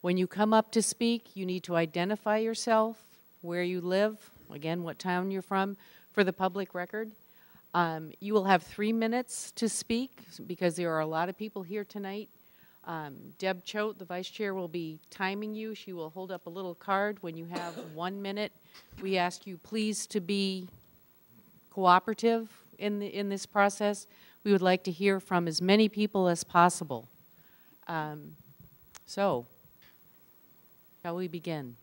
When you come up to speak, you need to identify yourself, where you live, again, what town you're from, for the public record. You will have 3 minutes to speak because there are a lot of people here tonight. Deb Choate, the vice chair, will be timing you. She will hold up a little card when you have 1 minute. We ask you please to be cooperative in this process. We would like to hear from as many people as possible. So, shall we begin?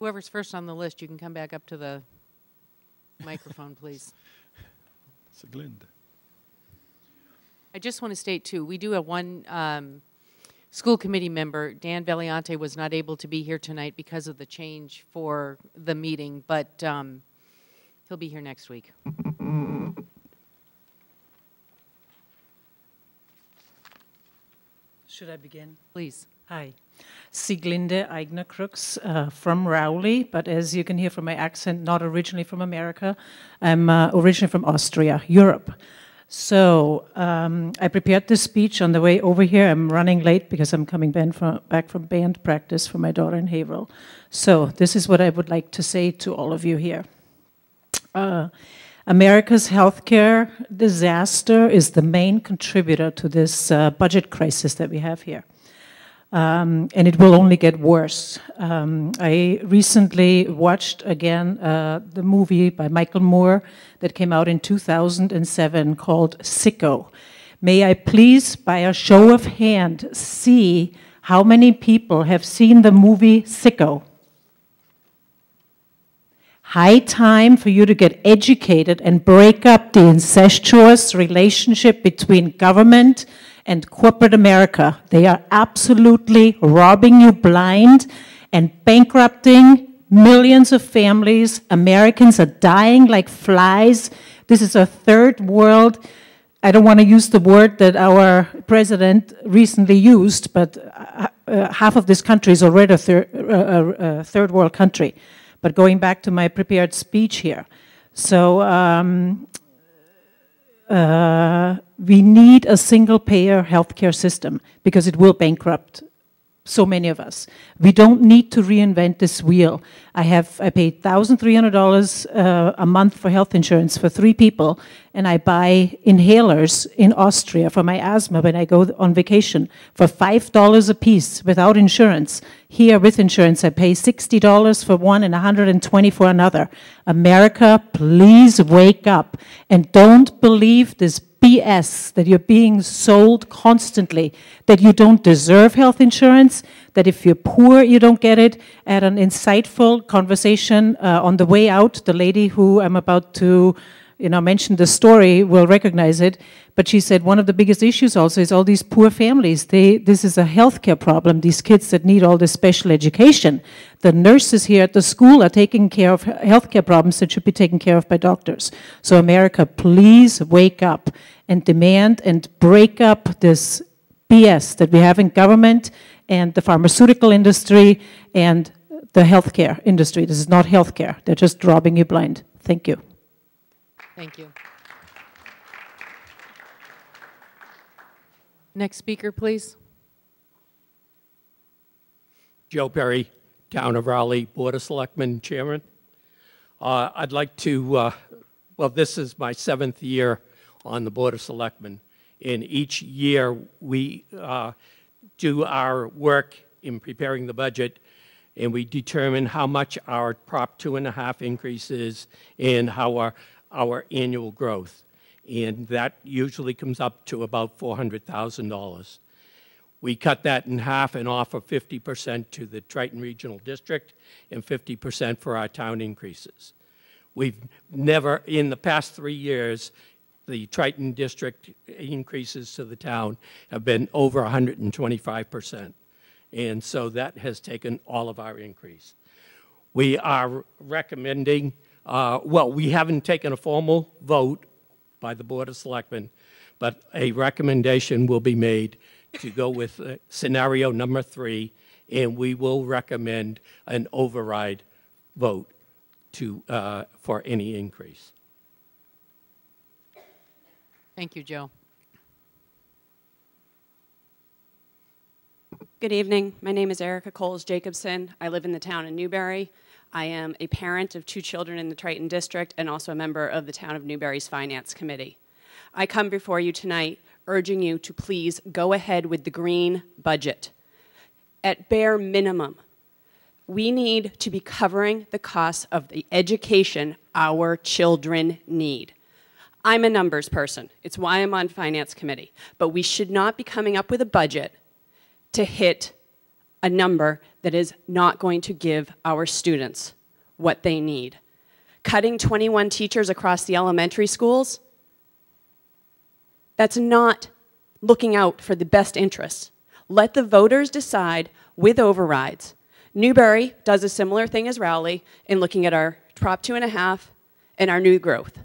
Whoever's first on the list, you can come back up to the microphone, please. Siglind. I just want to state, too, we do have one school committee member. Dan Valiante was not able to be here tonight because of the change for the meeting, but he'll be here next week. Should I begin? Please. Hi. Sieglinde Eigner-Crooks from Rowley, but as you can hear from my accent, not originally from America. I'm originally from Austria, Europe. So I prepared this speech on the way over here. I'm running late because I'm coming back from band practice for my daughter in Haverhill. So this is what I would like to say to all of you here. America's healthcare disaster is the main contributor to this budget crisis that we have here. And it will only get worse. I recently watched again the movie by Michael Moore that came out in 2007 called Sicko. May I please, by a show of hand, see how many people have seen the movie Sicko? High time for you to get educated and break up the incestuous relationship between government and corporate America. They are absolutely robbing you blind and bankrupting millions of families. Americans are dying like flies. This is a third world. I don't want to use the word that our president recently used, but half of this country is already a third world country. But going back to my prepared speech here, so we need a single-payer healthcare system because it will bankrupt so many of us. We don't need to reinvent this wheel. I paid $1,300 a month for health insurance for 3 people, and I buy inhalers in Austria for my asthma when I go on vacation for $5 a piece without insurance. Here, with insurance, I pay $60 for one and $120 for another. America, please wake up and don't believe this BS that you're being sold constantly, that you don't deserve health insurance, that if you're poor, you don't get it. At an insightful conversation on the way out, the lady who I'm about to mention the story will recognize it, but she said one of the biggest issues also is all these poor families. This is a healthcare problem, these kids that need all this special education. The nurses here at the school are taking care of healthcare problems that should be taken care of by doctors. So America, please wake up and demand and break up this BS that we have in government and the pharmaceutical industry and the healthcare industry. This is not healthcare. They're just robbing you blind. Thank you. Thank you. Next speaker, please. Joe Perry, Town of Raleigh Board of Selectmen Chairman. I'd like to, well, this is my 7th year on the Board of Selectmen. And each year we do our work in preparing the budget, and we determine how much our Prop 2.5 increase is and how our annual growth. And that usually comes up to about $400,000. We cut that in half and offer 50% to the Triton Regional District and 50% for our town increases. We've never, in the past 3 years, the Triton District increases to the town have been over 125%. And so that has taken all of our increase. We are recommending, well, we haven't taken a formal vote by the Board of Selectmen, but a recommendation will be made to go with scenario number 3, and we will recommend an override vote for any increase. Thank you, Joe. Good evening. My name is Erica Coles-Jacobson. I live in the town of Newbury. I am a parent of 2 children in the Triton District and also a member of the town of Newbury's Finance Committee. I come before you tonight urging you to please go ahead with the green budget. At bare minimum, we need to be covering the costs of the education our children need. I'm a numbers person. It's why I'm on Finance Committee. But we should not be coming up with a budget to hit a number that is not going to give our students what they need. Cutting 21 teachers across the elementary schools, that's not looking out for the best interests. Let the voters decide with overrides. Newbury does a similar thing as Rowley in looking at our Prop 2.5 and our new growth.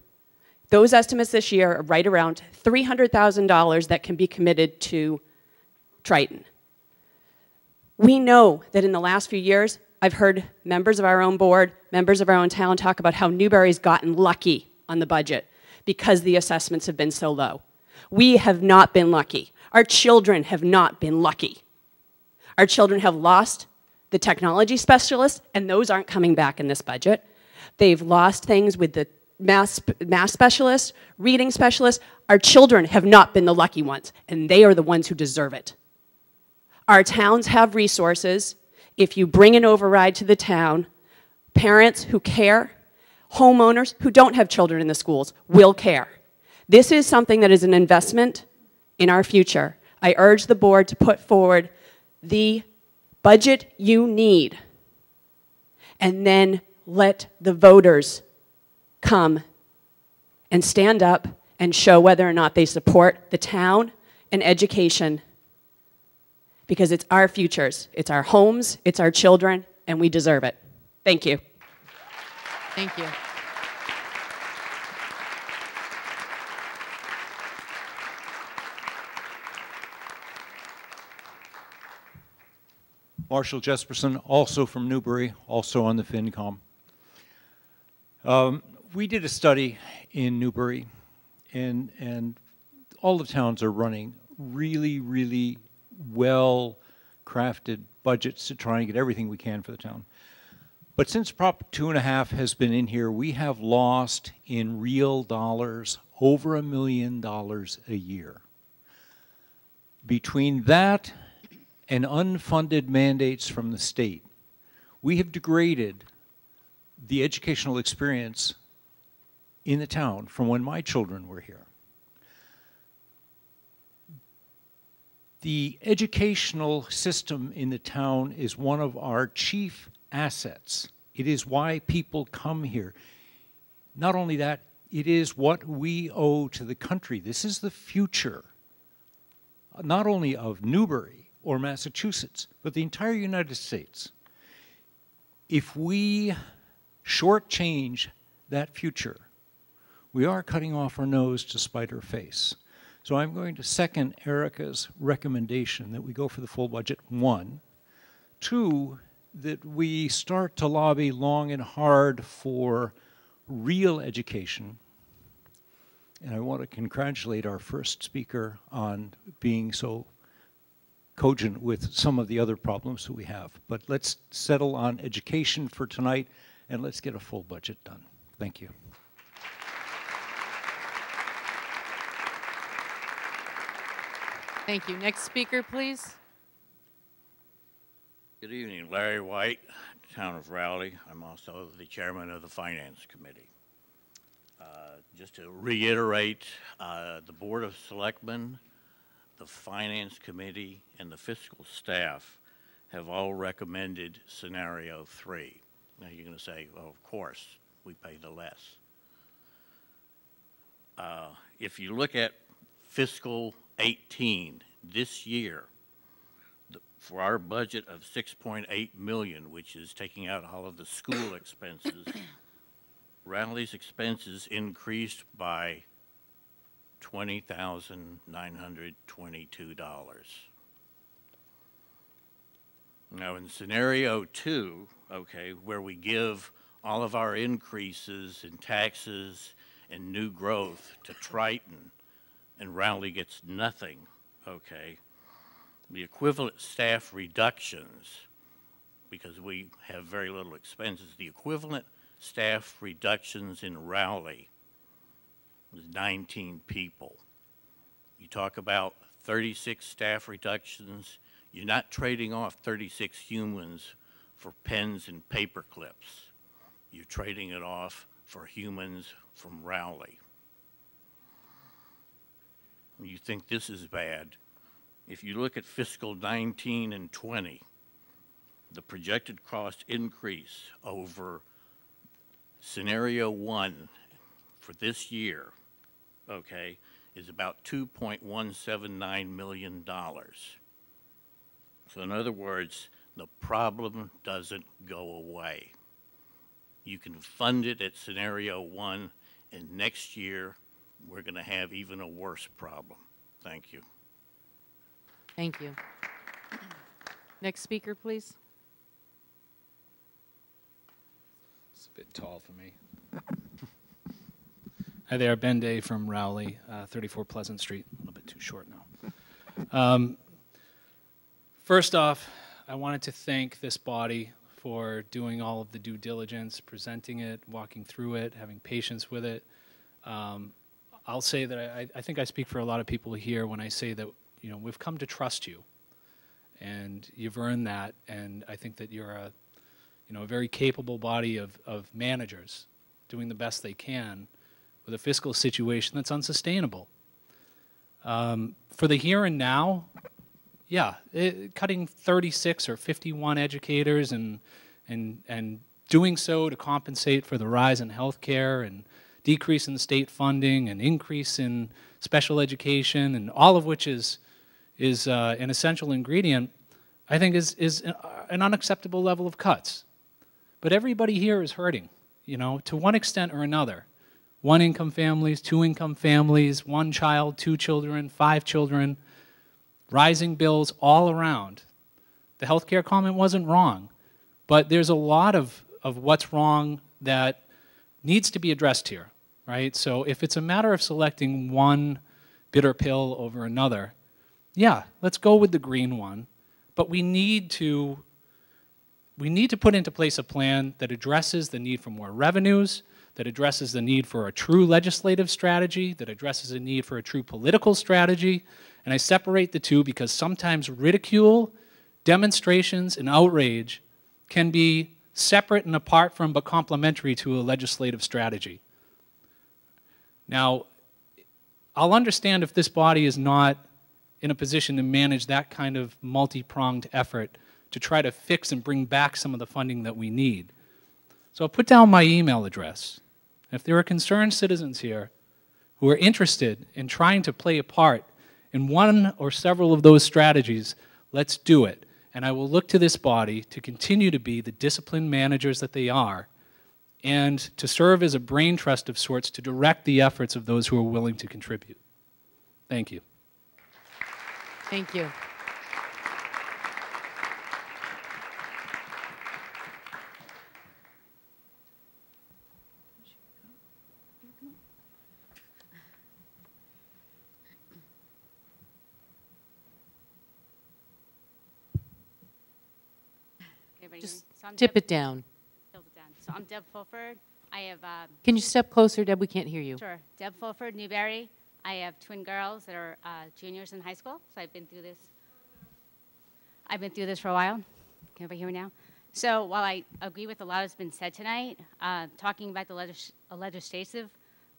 Those estimates this year are right around $300,000 that can be committed to Triton. We know that in the last few years, I've heard members of our own board, members of our own town talk about how Newbury's gotten lucky on the budget because the assessments have been so low. We have not been lucky. Our children have not been lucky. Our children have lost the technology specialists, and those aren't coming back in this budget. They've lost things with the math specialists, reading specialists. Our children have not been the lucky ones, and they are the ones who deserve it. Our towns have resources. If you bring an override to the town, parents who care, homeowners who don't have children in the schools will care. This is something that is an investment in our future. I urge the board to put forward the budget you need, and then let the voters come and stand up and show whether or not they support the town and education, because it's our futures, it's our homes, it's our children, and we deserve it. Thank you. Thank you. Marshall Jesperson, also from Newbury, also on the FinCom. We did a study in Newbury, and all the towns are running really, really well-crafted budgets to try and get everything we can for the town. But since Prop 2.5 has been in here, we have lost in real dollars over $1 million a year. Between that and unfunded mandates from the state, we have degraded the educational experience in the town from when my children were here. The educational system in the town is one of our chief assets. It is why people come here. Not only that, it is what we owe to the country. This is the future, not only of Newbury or Massachusetts, but the entire United States. If we shortchange that future, we are cutting off our nose to spite our face. So I'm going to second Erica's recommendation that we go for the full budget, 1. 2, that we start to lobby long and hard for real education. And I want to congratulate our first speaker on being so cogent with some of the other problems that we have. But let's settle on education for tonight, and let's get a full budget done. Thank you. Thank you. Next speaker, please. Good evening, Larry White, Town of Rowley. I'm also the chairman of the Finance Committee. Just to reiterate, the Board of Selectmen, the Finance Committee, and the fiscal staff have all recommended scenario 3. Now you're going to say, well, of course, we pay the less. If you look at fiscal 18, this year, for our budget of $6.8 million, which is taking out all of the school expenses, Rowley's expenses increased by $20,922. Now in scenario 2, okay, where we give all of our increases in taxes and new growth to Triton, and Rowley gets nothing, okay, the equivalent staff reductions, because we have very little expenses, the equivalent staff reductions in Rowley was 19 people. You talk about 36 staff reductions, you're not trading off 36 humans for pens and paper clips. You're trading it off for humans from Rowley. You think this is bad. If you look at fiscal 19 and 20, the projected cost increase over scenario 1 for this year, okay, is about $2.179 million. So in other words, the problem doesn't go away. You can fund it at scenario 1, and next year we're going to have even a worse problem. Thank you. Thank you. Next speaker, please. It's a bit tall for me. Hi there, Ben Day from Rowley, 34 Pleasant Street. A little bit too short now. First off, I wanted to thank this body for doing all of the due diligence, presenting it, walking through it, having patience with it. I'll say that I think I speak for a lot of people here when I say that, you know, we've come to trust you, and you've earned that, and I think that you're a, you know, a very capable body of managers doing the best they can with a fiscal situation that's unsustainable. For the here and now, yeah, cutting 36 or 51 educators and doing so to compensate for the rise in healthcare and decrease in state funding and increase in special education, and all of which is an essential ingredient, I think is an unacceptable level of cuts. But everybody here is hurting, you know, to one extent or another. One-income families, two-income families, 1 child, 2 children, 5 children, rising bills all around. The healthcare comment wasn't wrong, but there's a lot of what's wrong that needs to be addressed here, right? So if it's a matter of selecting one bitter pill over another, yeah, let's go with the green one, but we need to put into place a plan that addresses the need for more revenues, that addresses the need for a true legislative strategy, that addresses the need for a true political strategy. And I separate the two because sometimes ridicule, demonstrations, and outrage can be separate and apart from but complementary to a legislative strategy. Now, I'll understand if this body is not in a position to manage that kind of multi-pronged effort to try to fix and bring back some of the funding that we need. So I'll put down my email address. If there are concerned citizens here who are interested in trying to play a part in one or several of those strategies, let's do it. And I will look to this body to continue to be the disciplined managers that they are, and to serve as a brain trust of sorts to direct the efforts of those who are willing to contribute. Thank you. Thank you. Just tip it down. So I'm Deb Fulford. I have, Can you step closer, Deb? We can't hear you. sure, Deb Fulford, Newberry. I have twin girls that are juniors in high school, so I've been through this. I've been through this for a while. Can everybody hear me now? So while I agree with a lot that's been said tonight, talking about the legislative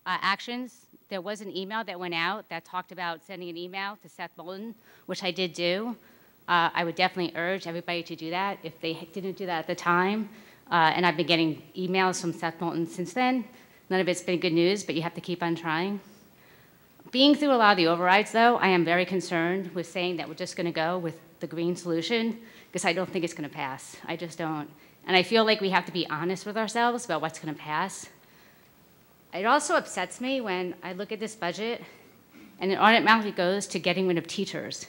actions, there was an email that went out that talked about sending an email to Seth Moulton, which I did do. I would definitely urge everybody to do that if they didn't do that at the time. And I've been getting emails from Seth Moulton since then. None of it's been good news, but you have to keep on trying. Being through a lot of the overrides, though, I am very concerned with saying that we're just going to go with the green solution, because I don't think it's going to pass. I just don't. And I feel like we have to be honest with ourselves about what's going to pass. It also upsets me when I look at this budget and it automatically goes to getting rid of teachers.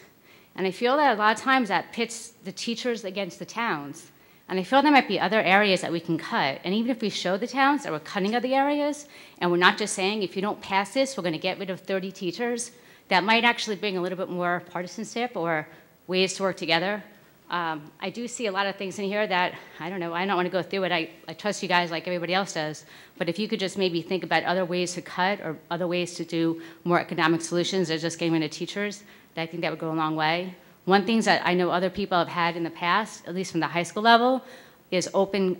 And I feel that a lot of times that pits the teachers against the towns. And I feel there might be other areas that we can cut. And even if we show the towns that we're cutting other areas, and we're not just saying, if you don't pass this, we're going to get rid of 30 teachers, that might actually bring a little bit more partisanship or ways to work together. I do see a lot of things in here that, I don't know, I don't want to go through it. I trust you guys like everybody else does. But if you could just maybe think about other ways to cut or other ways to do more economic solutions than just getting rid of teachers, I think that would go a long way. One thing that I know other people have had in the past, at least from the high school level, is open,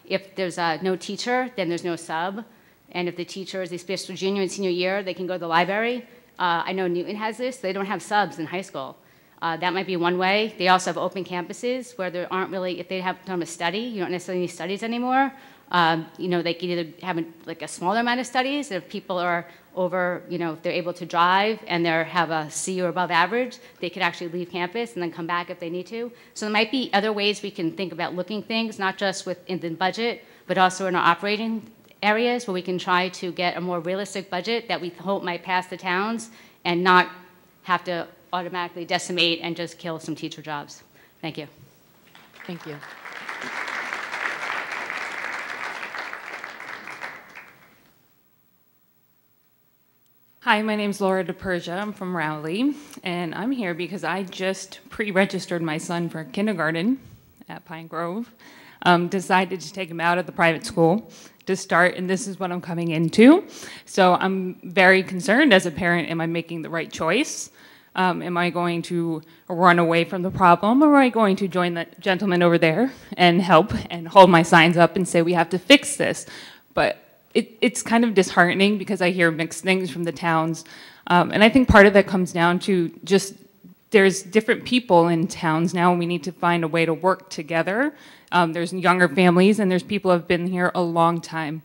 if there's no teacher, then there's no sub. And if the teacher is especially junior and senior year, they can go to the library. I know Newton has this. They don't have subs in high school. That might be one way. They also have open campuses where there aren't really, if they have done a study, you don't necessarily need studies anymore. You know, they could either have like a smaller amount of studies. If people are over, you know, if they're able to drive and they have a C or above average, they could actually leave campus and then come back if they need to. So there might be other ways we can think about looking things, not just within the budget, but also in our operating areas where we can try to get a more realistic budget that we hope might pass the towns and not have to automatically decimate and just kill some teacher jobs. Thank you. Thank you. Hi, my name's Laura DePersia. I'm from Rowley, and I'm here because I just pre-registered my son for kindergarten at Pine Grove. Decided to take him out of the private school to start, and this is what I'm coming into. So I'm very concerned as a parent, am I making the right choice? Am I going to run away from the problem, or am I going to join the gentleman over there and help and hold my signs up and say we have to fix this? But it's kind of disheartening because I hear mixed things from the towns. And I think part of that comes down to just there's different people in towns now, and we need to find a way to work together. There's younger families, and there's people who have been here a long time.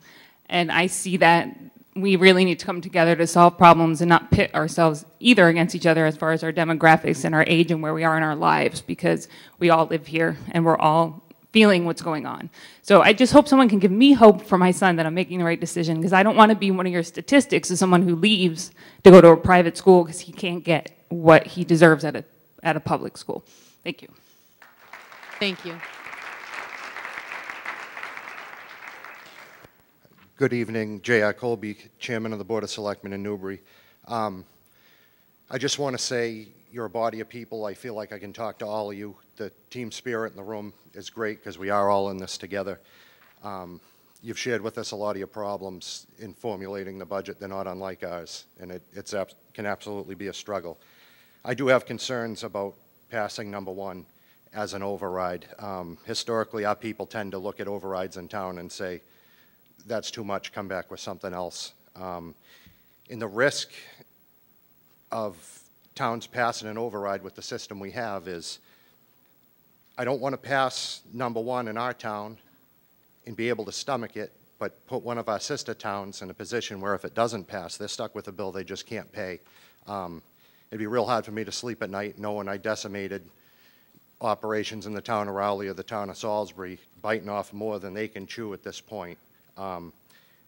And I see that we really need to come together to solve problems and not pit ourselves either against each other as far as our demographics and our age and where we are in our lives, because we all live here and we're all feeling what's going on. So I just hope someone can give me hope for my son that I'm making the right decision, because I don't want to be one of your statistics as someone who leaves to go to a private school because he can't get what he deserves at a public school. Thank you. Thank you. Good evening, J.R. Colby, Chairman of the Board of Selectmen in Newbury. I just want to say you're a body of people. I feel like I can talk to all of you. The team spirit in the room is great because we are all in this together. You've shared with us a lot of your problems in formulating the budget. They're not unlike ours, and it can absolutely be a struggle. I do have concerns about passing number one as an override. Historically, our people tend to look at overrides in town and say, that's too much, come back with something else. In the risk of towns passing an override with the system we have is, I don't want to pass number one in our town and be able to stomach it, but put one of our sister towns in a position where if it doesn't pass, they're stuck with a bill they just can't pay. It'd be real hard for me to sleep at night knowing I decimated operations in the town of Rowley or the town of Salisbury, biting off more than they can chew at this point.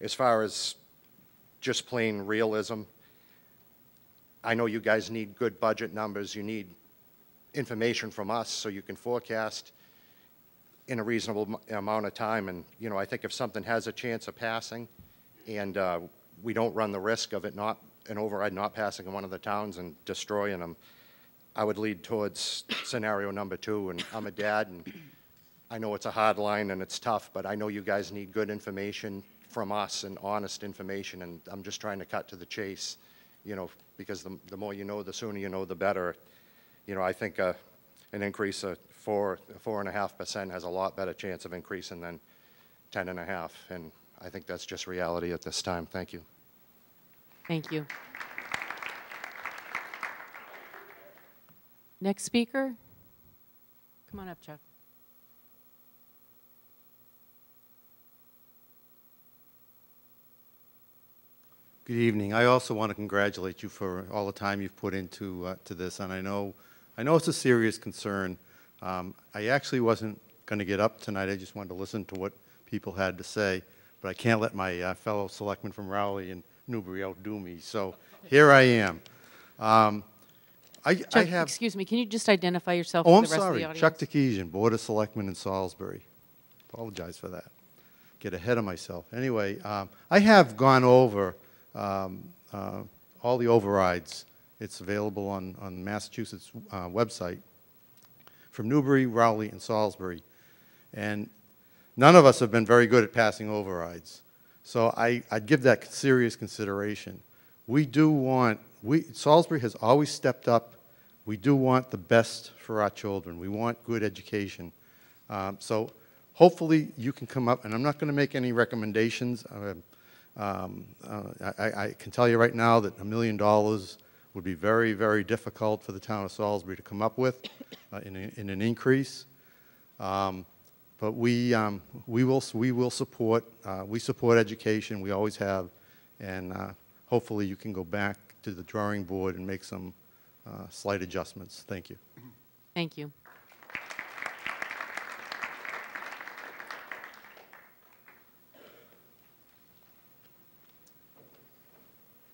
As far as just plain realism, I know you guys need good budget numbers. You need information from us so you can forecast in a reasonable amount of time. And, you know, I think if something has a chance of passing and we don't run the risk of it not, an override not passing in one of the towns and destroying them, I would lead towards scenario number two. And I'm a dad, and I know it's a hard line and it's tough, but I know you guys need good information from us and honest information, and I'm just trying to cut to the chase, you know, because the more you know, the sooner you know, the better. You know, I think an increase of 4.5% has a lot better chance of increasing than 10.5%, and I think that's just reality at this time. Thank you. Thank you. Next speaker. Come on up, Chuck. Good evening. I also want to congratulate you for all the time you've put into to this, and I know it's a serious concern. I actually wasn't going to get up tonight. I just wanted to listen to what people had to say, but I can't let my fellow selectmen from Rowley and Newbury outdo me. So here I am. Chuck, I have. Excuse me. Can you just identify yourself Oh, for I'm the rest sorry. of the audience? Chuck Takesian, Board of Selectmen in Salisbury. Apologize for that. Get ahead of myself. Anyway, I have gone over all the overrides. It's available on Massachusetts website from Newbury, Rowley, and Salisbury. And none of us have been very good at passing overrides. So I'd give that serious consideration. We do want, Salisbury has always stepped up. We do want the best for our children. We want good education. So hopefully you can come up, and I'm not going to make any recommendations. I can tell you right now that $1 million would be very, very difficult for the town of Salisbury to come up with in an increase. But we will support, we support education, we always have, and hopefully you can go back to the drawing board and make some slight adjustments. Thank you. Thank you.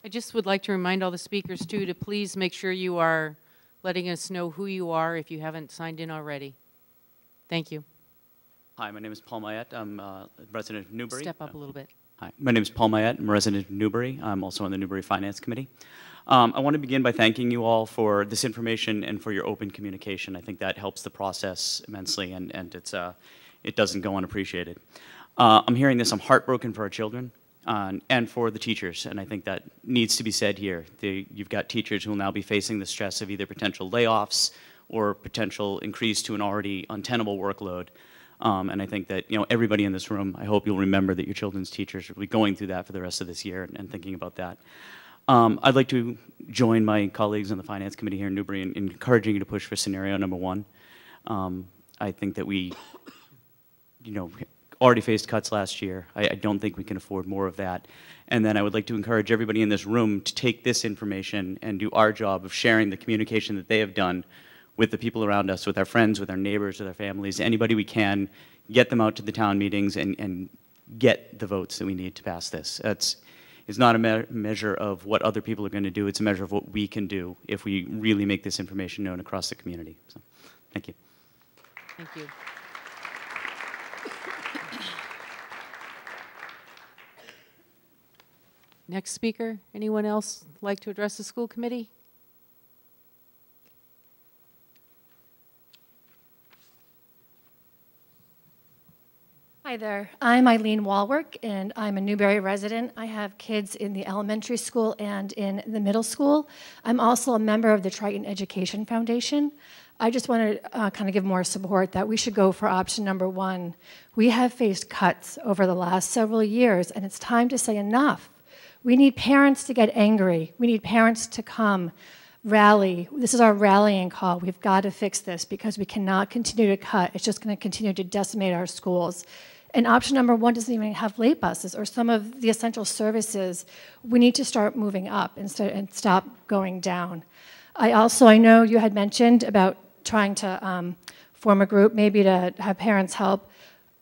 I just would like to remind all the speakers, too, to please make sure you are letting us know who you are if you haven't signed in already. Thank you. Hi, my name is Paul Mayette. I'm a resident of Newbury. Step up a little bit. Hi, my name is Paul Mayette. I'm a resident of Newbury. I'm also on the Newbury Finance Committee. I want to begin by thanking you all for this information and for your open communication. I think that helps the process immensely, and it doesn't go unappreciated. I'm hearing this. I'm heartbroken for our children. And for the teachers, and I think that needs to be said here. You've got teachers who will now be facing the stress of either potential layoffs or potential increase to an already untenable workload. And I think that, everybody in this room, I hope you'll remember that your children's teachers will be going through that for the rest of this year and thinking about that. I'd like to join my colleagues on the Finance Committee here in Newbury in encouraging you to push for scenario number 1. I think that we, already faced cuts last year. I don't think we can afford more of that. And then I would like to encourage everybody in this room to take this information and do our job of sharing the communication that they have done with the people around us, with our friends, with our neighbors, with our families, anybody we can, get them out to the town meetings and get the votes that we need to pass this. It's not a measure of what other people are going to do. It's a measure of what we can do if we really make this information known across the community. So, thank you. Thank you. Next speaker, anyone else like to address the school committee? Hi there. I'm Eileen Walwork, and I'm a Newbury resident. I have kids in the elementary school and in the middle school. I'm also a member of the Triton Education Foundation. I just want to kind of give more support that we should go for option number 1. We have faced cuts over the last several years, and it's time to say enough. We need parents to get angry. We need parents to come, rally. This is our rallying call. We've got to fix this because we cannot continue to cut. It's just going to continue to decimate our schools. And option number 1 doesn't even have late buses or some of the essential services. We need to start moving up and stop going down. I know you had mentioned about trying to form a group, maybe to have parents help.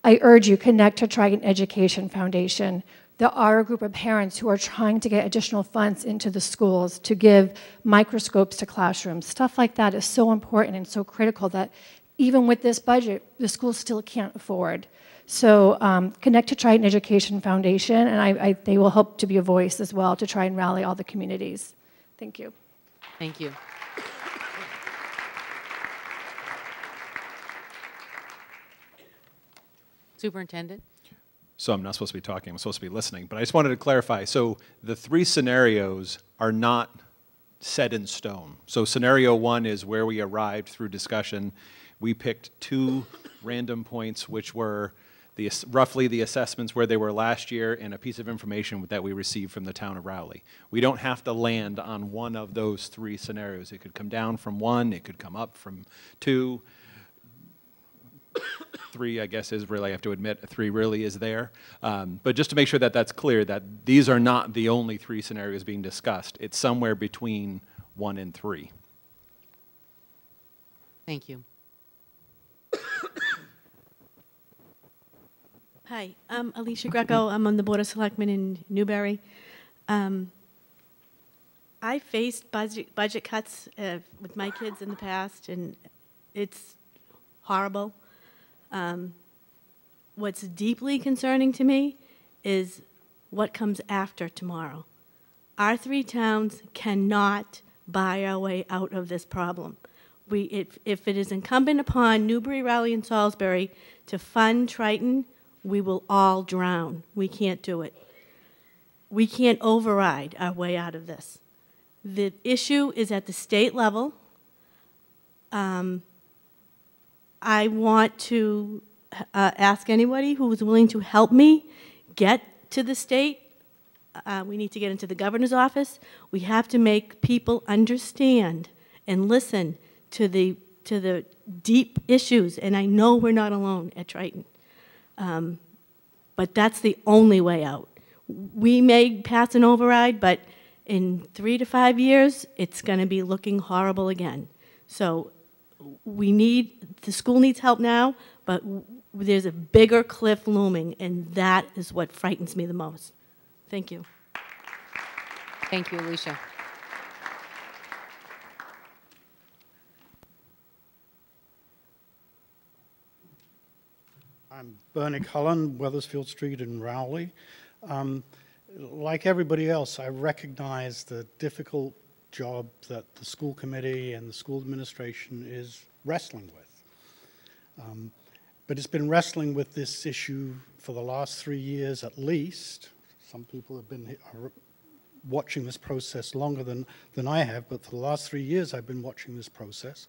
I urge you, connect to Triton Education Foundation. There are a group of parents who are trying to get additional funds into the schools to give microscopes to classrooms. Stuff like that is so important and so critical that even with this budget, the schools still can't afford. So connect to Triton Education Foundation, and they will help to be a voice as well to try and rally all the communities. Thank you. Thank you. Superintendent? So I'm not supposed to be talking, I'm supposed to be listening, but I just wanted to clarify. So the 3 scenarios are not set in stone. So scenario 1 is where we arrived through discussion. We picked 2 random points, which were roughly the assessments where they were last year and a piece of information that we received from the town of Rowley. We don't have to land on one of those 3 scenarios. It could come down from 1, it could come up from 2. 3, I guess, is really, I have to admit, 3 really is there. But just to make sure that that's clear, that these are not the only 3 scenarios being discussed. It's somewhere between 1 and 3. Thank you. Hi, I'm Alicia Greco. I'm on the Board of Selectmen in Newbury. I faced budget cuts with my kids in the past, and it's horrible. What's deeply concerning to me is what comes after tomorrow. Our 3 towns cannot buy our way out of this problem. If it is incumbent upon Newbury, Rowley, and Salisbury to fund Triton, we will all drown. We can't do it. We can't override our way out of this. The issue is at the state level. I want to ask anybody who is willing to help me get to the state we need to get into the governor's office. We have to make people understand and listen to the deep issues. And I know we're not alone at Triton. But that's the only way out. We may pass an override, but in 3 to 5 years, it's going to be looking horrible again. So the school needs help now, but there's a bigger cliff looming, and that is what frightens me the most. Thank you. Thank you, Alicia. I'm Bernie Cullen, Weathersfield Street in Rowley. Like everybody else, I recognize the difficult job that the school committee and the school administration is wrestling with. But it's been wrestling with this issue for the last 3 years at least. Some people have been watching this process longer than I have, but for the last 3 years I've been watching this process.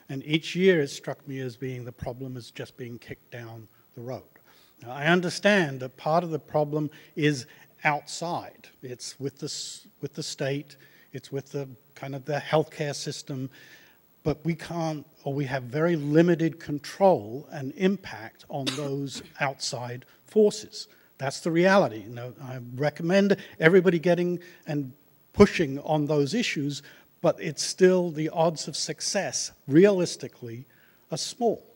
And each year it struck me as being the problem is just being kicked down the road. Now, I understand that part of the problem is outside. It's with the state, it's with the kind of the healthcare system, but we can't, or we have very limited control and impact on those outside forces. That's the reality. You know, I recommend everybody getting and pushing on those issues, but it's still the odds of success, realistically, are small.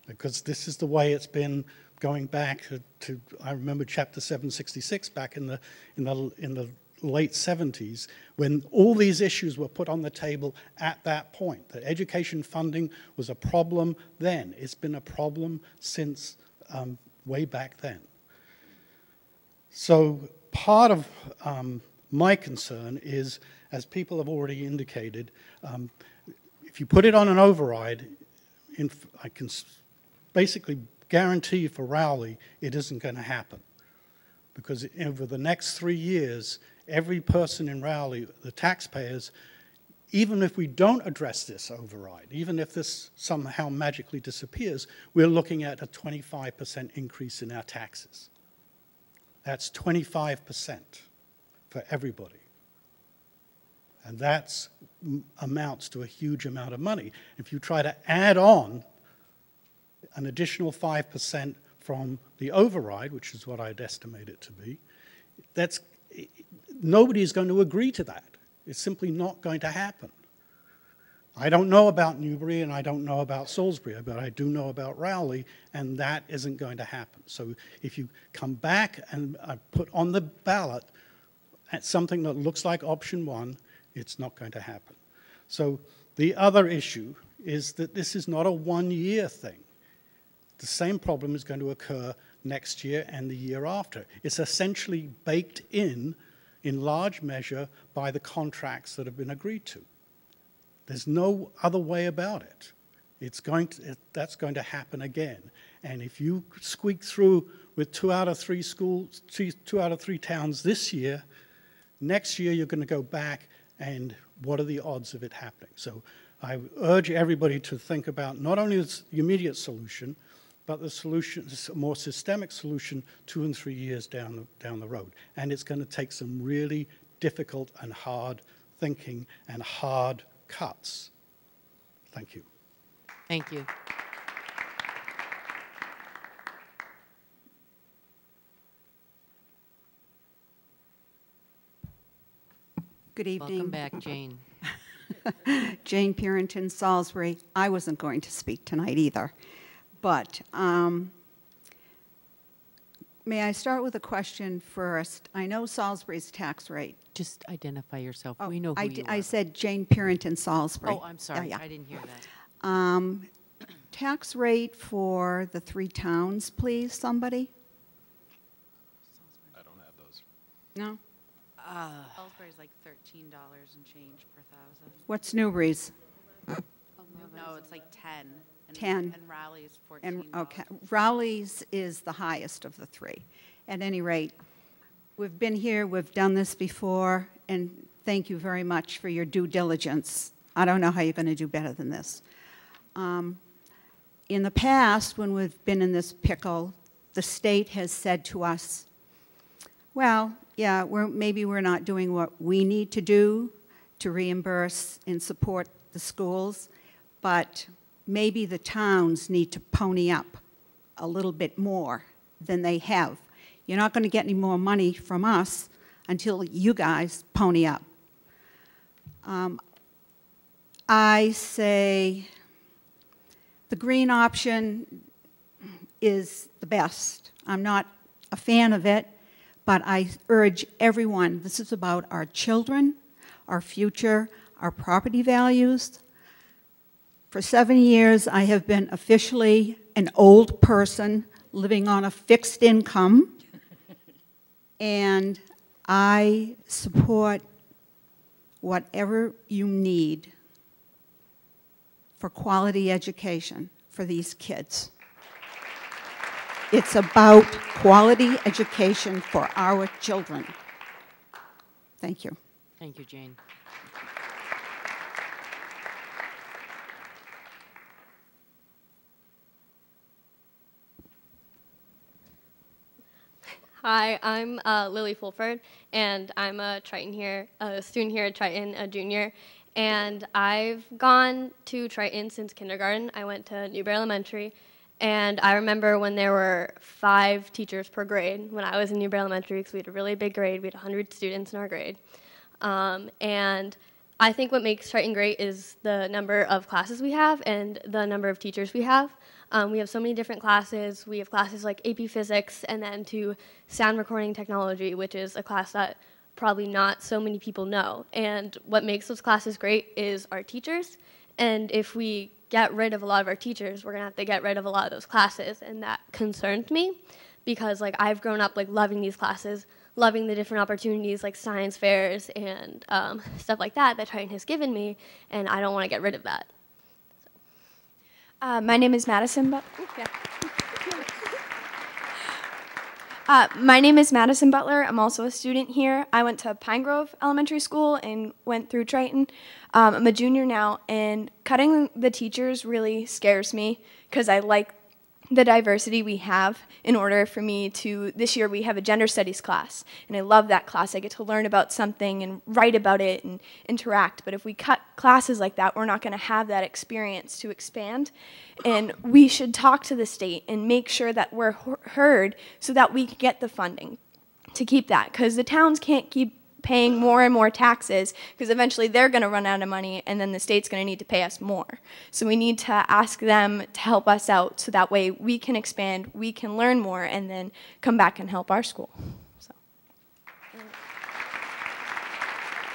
Because this is the way it's been going back to I remember Chapter 766 back in the late 70s, when all these issues were put on the table at that point. That education funding was a problem then. It's been a problem since way back then. So part of my concern is, as people have already indicated, if you put it on an override, I can basically guarantee for Rowley it isn't going to happen. Because over the next 3 years, every person in Rowley, the taxpayers, even if we don't address this override, even if this somehow magically disappears, we're looking at a 25% increase in our taxes. That's 25% for everybody. And that amounts to a huge amount of money. If you try to add on an additional 5% from the override, which is what I'd estimate it to be, nobody is going to agree to that. It's simply not going to happen. I don't know about Newbury and I don't know about Salisbury, but I do know about Rowley, and that isn't going to happen. So if you come back and put on the ballot at something that looks like option one, it's not going to happen. So the other issue is that this is not a one-year thing. The same problem is going to occur next year and the year after. It's essentially baked in large measure, by the contracts that have been agreed to. There's no other way about it. That's going to happen again. And if you squeak through with 2 out of 3 schools, 2 out of 3 towns this year, next year you're going to go back, and what are the odds of it happening? So I urge everybody to think about not only the immediate solution, but the solution, a more systemic solution 2 and 3 years down the road. And it's going to take some really difficult and hard thinking and hard cuts. Thank you. Thank you. Good evening. Welcome back, Jane. Jane Purinton, Salisbury. I wasn't going to speak tonight either. But may I start with a question first? I know Salisbury's tax rate. Just identify yourself. We know who you are. I said Jane Purinton, Salisbury. Oh, I'm sorry. Yeah. I didn't hear that. Tax rate for the 3 towns, please, somebody? I don't have those. No? Salisbury's like $13 and change per thousand. What's Newbury's? No, it's like 10. 10. And Rowley's 14. And, okay. Rowley's is the highest of the 3. At any rate, we've been here, we've done this before, and thank you very much for your due diligence. I don't know how you're going to do better than this. In the past, when we've been in this pickle, the state has said to us, well, yeah, maybe we're not doing what we need to do to reimburse and support the schools, but maybe the towns need to pony up a little bit more than they have. You're not going to get any more money from us until you guys pony up. I say the green option is the best. I'm not a fan of it, but I urge everyone, this is about our children, our future, our property values. For 7 years, I have been officially an old person living on a fixed income, and I support whatever you need for quality education for these kids. It's about quality education for our children. Thank you. Thank you, Jane. Hi, I'm Lily Fulford, and I'm a student here at Triton, a junior. And I've gone to Triton since kindergarten. I went to Newberry Elementary, and I remember when there were 5 teachers per grade when I was in Newberry Elementary, because we had a really big grade. We had 100 students in our grade. And I think what makes Triton great is the number of classes we have and the number of teachers we have. We have so many different classes. We have classes like AP Physics, and then to Sound Recording Technology, which is a class that probably not so many people know. And what makes those classes great is our teachers. And if we get rid of a lot of our teachers, we're gonna have to get rid of a lot of those classes. And that concerns me, because like I've grown up like loving these classes, loving the different opportunities like science fairs and stuff like that that Triton has given me, and I don't want to get rid of that. My name is Madison. My name is Madison Butler. I'm also a student here. I went to Pine Grove Elementary School and went through Triton. I'm a junior now, and cutting the teachers really scares me because I like the diversity we have. In order for me to, this year we have a gender studies class, and I love that class. I get to learn about something and write about it and interact. But if we cut classes like that, we're not going to have that experience to expand. And we should talk to the state and make sure that we're heard so that we can get the funding to keep that. Because the towns can't keep paying more and more taxes, because eventually they're going to run out of money, and then the state's going to need to pay us more. So we need to ask them to help us out so that way we can expand, we can learn more, and then come back and help our school. So.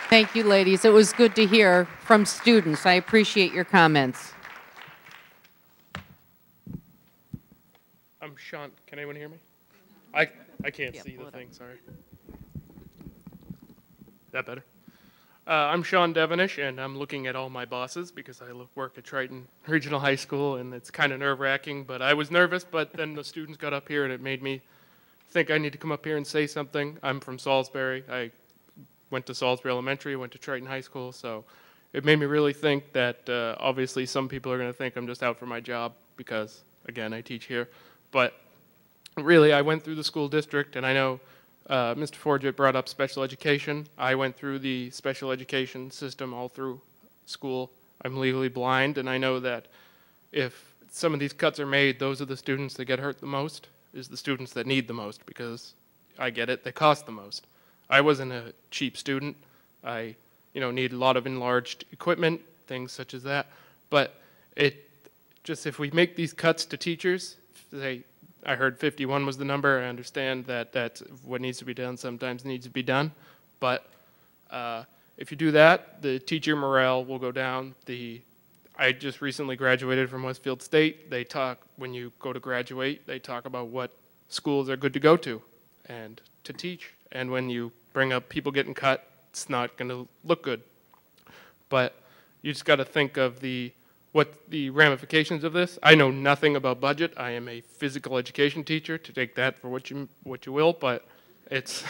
Thank you, ladies. It was good to hear from students. I appreciate your comments. I'm Sean. Can anyone hear me? I can't see the thing, sorry. That better? I'm Sean Devonish, and I'm looking at all my bosses because I work at Triton Regional High School, and it's kind of nerve-wracking, but I was nervous, but then the students got up here, and it made me think I need to come up here and say something. I'm from Salisbury. I went to Salisbury Elementary, went to Triton High School, so it made me really think that obviously some people are going to think I'm just out for my job because, again, I teach here. But really, I went through the school district, and I know Mr. Forget brought up special education. I went through the special education system all through school. I'm legally blind, and I know that if some of these cuts are made, those are the students that get hurt the most, is the students that need the most, because I get it, they cost the most. I wasn't a cheap student. I, need a lot of enlarged equipment, things such as that. But if we make these cuts to teachers, I heard 51 was the number. I understand that that's what needs to be done sometimes needs to be done. But if you do that, the teacher morale will go down. I just recently graduated from Westfield State. They talk, when you go to graduate, they talk about what schools are good to go to and to teach. And when you bring up people getting cut, it's not going to look good. But you just got to think of what the ramifications of this. I know nothing about budget. I am a physical education teacher, to take that for what you will, but it's,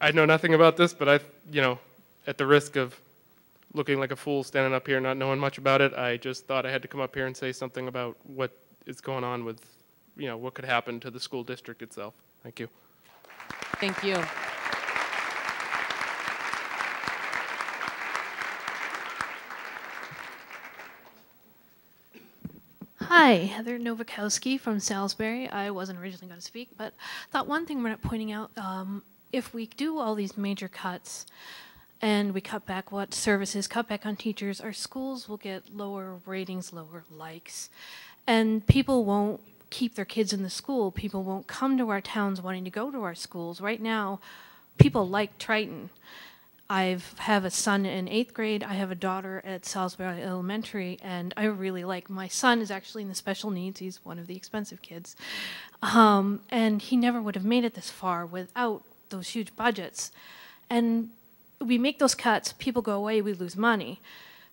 I know nothing about this, but at the risk of looking like a fool standing up here not knowing much about it, I just thought I had to come up here and say something about what is going on with, what could happen to the school district itself. Thank you. Thank you. Hi, Heather Nowakowski from Salisbury. I wasn't originally going to speak, but thought one thing we're not pointing out, if we do all these major cuts and we cut back what services, cut back on teachers, our schools will get lower ratings, lower likes, and people won't keep their kids in the school. People won't come to our towns wanting to go to our schools. Right now, people like Triton. I have a son in 8th grade. I have a daughter at Salisbury Elementary, and I really like, my son is actually in the special needs. He's one of the expensive kids. And he never would have made it this far without those huge budgets. And we make those cuts, people go away, we lose money.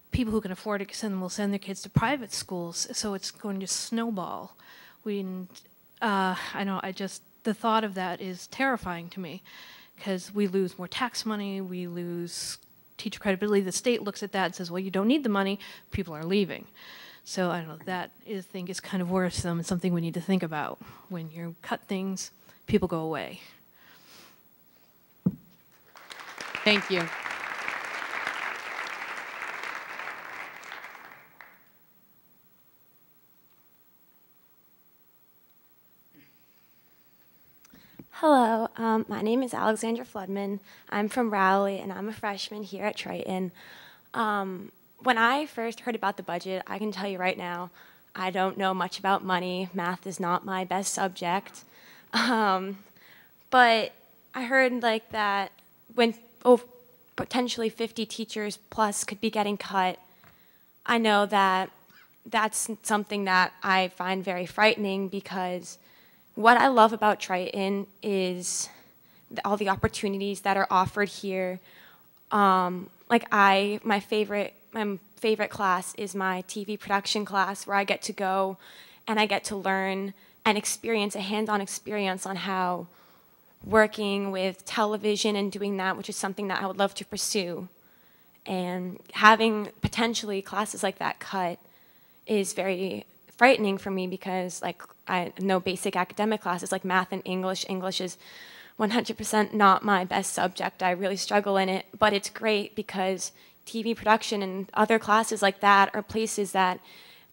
People who can afford it will send their kids to private schools, so it's going to snowball. I know, the thought of that is terrifying to me, because we lose more tax money, we lose teacher credibility. The state looks at that and says, well, you don't need the money, people are leaving. So I don't know, that I think is kind of worrisome and something we need to think about. When you cut things, people go away. Thank you. Hello, my name is Alexandra Floodman. I'm from Rowley, and I'm a freshman here at Triton. When I first heard about the budget, I can tell you right now, I don't know much about money. Math is not my best subject. But I heard like that when potentially 50 teachers plus could be getting cut, I know that that's something that I find very frightening, because what I love about Triton is all the opportunities that are offered here. My favorite class is my TV production class, where I get to go and I get to learn and experience a hands-on experience on how working with television and doing that, which is something that I would love to pursue. And having potentially classes like that cut is very frightening for me, because like I know basic academic classes like math and English. English is 100% not my best subject. I really struggle in it, but it's great because TV production and other classes like that are places that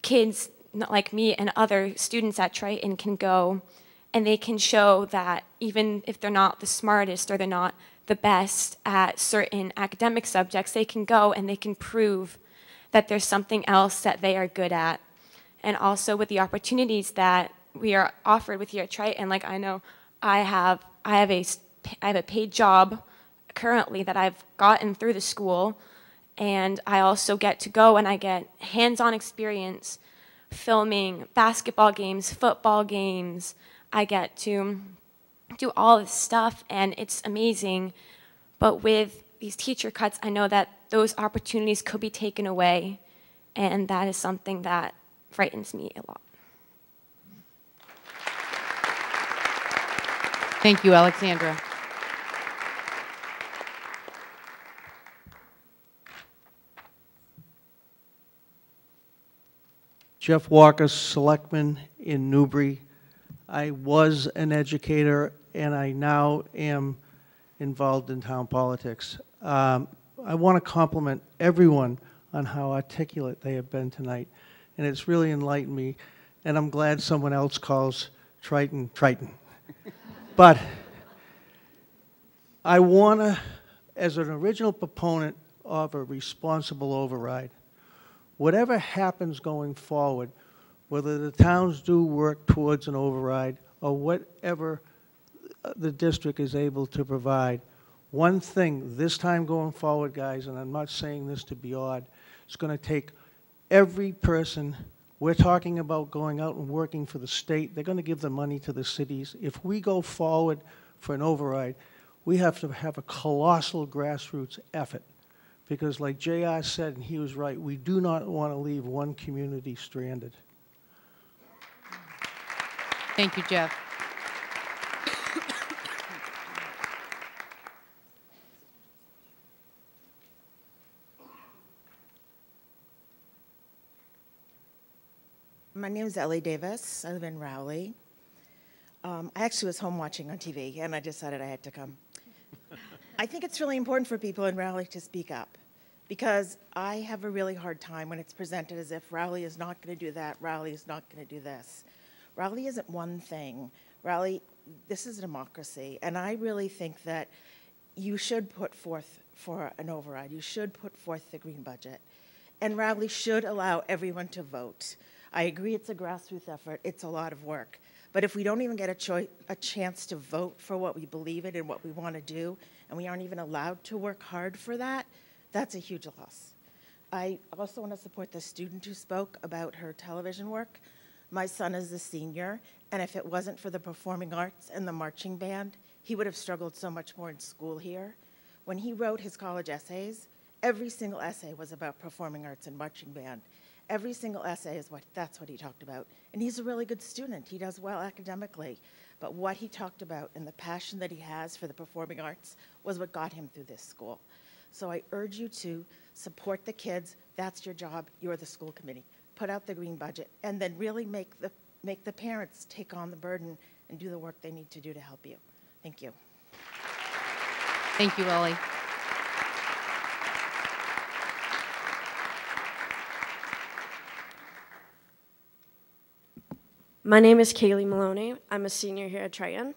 kids like me and other students at Triton can go, and they can show that even if they're not the smartest or they're not the best at certain academic subjects, they can go and they can prove that there's something else that they are good at. And also with the opportunities that we are offered with here at Triton, like I know I have a paid job currently that I've gotten through the school, and I also get to go and I get hands-on experience filming basketball games, football games. I get to do all this stuff, and it's amazing. But with these teacher cuts, I know that those opportunities could be taken away, and that is something that frightens me a lot. Thank you, Alexandra. Jeff Walker, selectman in Newbury. I was an educator, and I now am involved in town politics. I want to compliment everyone on how articulate they have been tonight, and it's really enlightened me, and I'm glad someone else calls Triton, Triton. But I want to, as an original proponent of a responsible override, whatever happens going forward, whether the towns do work towards an override or whatever the district is able to provide, one thing this time going forward, guys, and I'm not saying this to be odd, it's going to take every person. We're talking about going out and working for the state. They're going to give the money to the cities. If we go forward for an override, we have to have a colossal grassroots effort. Because like JR said, and he was right, we do not want to leave one community stranded. Thank you, Jeff. My name is Ellie Davis. I live in Rowley. I actually was home watching on TV, and I decided I had to come. I think it's really important for people in Rowley to speak up. because I have a really hard time when it's presented as if Rowley is not going to do that, Rowley is not going to do this. Rowley isn't one thing. Rowley, this is a democracy, and I really think that you should put forth for an override. You should put forth the green budget. And Rowley should allow everyone to vote. I agree it's a grassroots effort. It's a lot of work. But if we don't even get a chance to vote for what we believe in and what we want to do, and we aren't even allowed to work hard for that, that's a huge loss. I also want to support the student who spoke about her television work. My son is a senior, and if it wasn't for the performing arts and the marching band, he would have struggled so much more in school here. When he wrote his college essays, every single essay was about performing arts and marching band. Every single essay is that's what he talked about. And he's a really good student. He does well academically. But what he talked about and the passion that he has for the performing arts was what got him through this school. So I urge you to support the kids. That's your job. You're the school committee. Put out the green budget, and then really make the parents take on the burden and do the work they need to do to help you. Thank you. Thank you, Ellie. My name is Kaylee Maloney. I'm a senior here at Triton.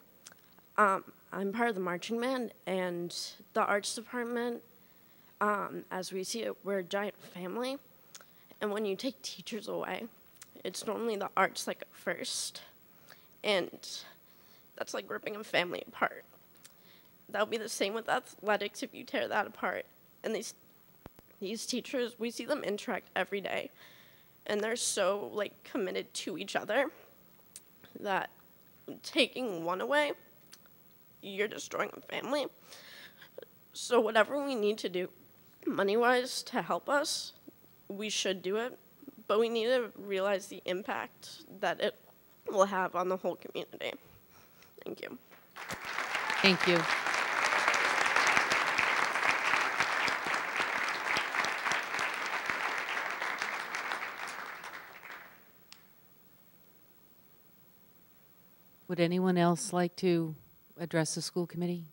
I'm part of the marching band and the arts department. As we see it, we're a giant family. And when you take teachers away, it's normally the arts that go first. And that's like ripping a family apart. That'll be the same with athletics if you tear that apart. And these teachers, we see them interact every day. And they're so like committed to each other that taking one away, you're destroying a family. So whatever we need to do money-wise to help us, we should do it, but we need to realize the impact that it will have on the whole community. Thank you. Thank you. Would anyone else like to address the school committee?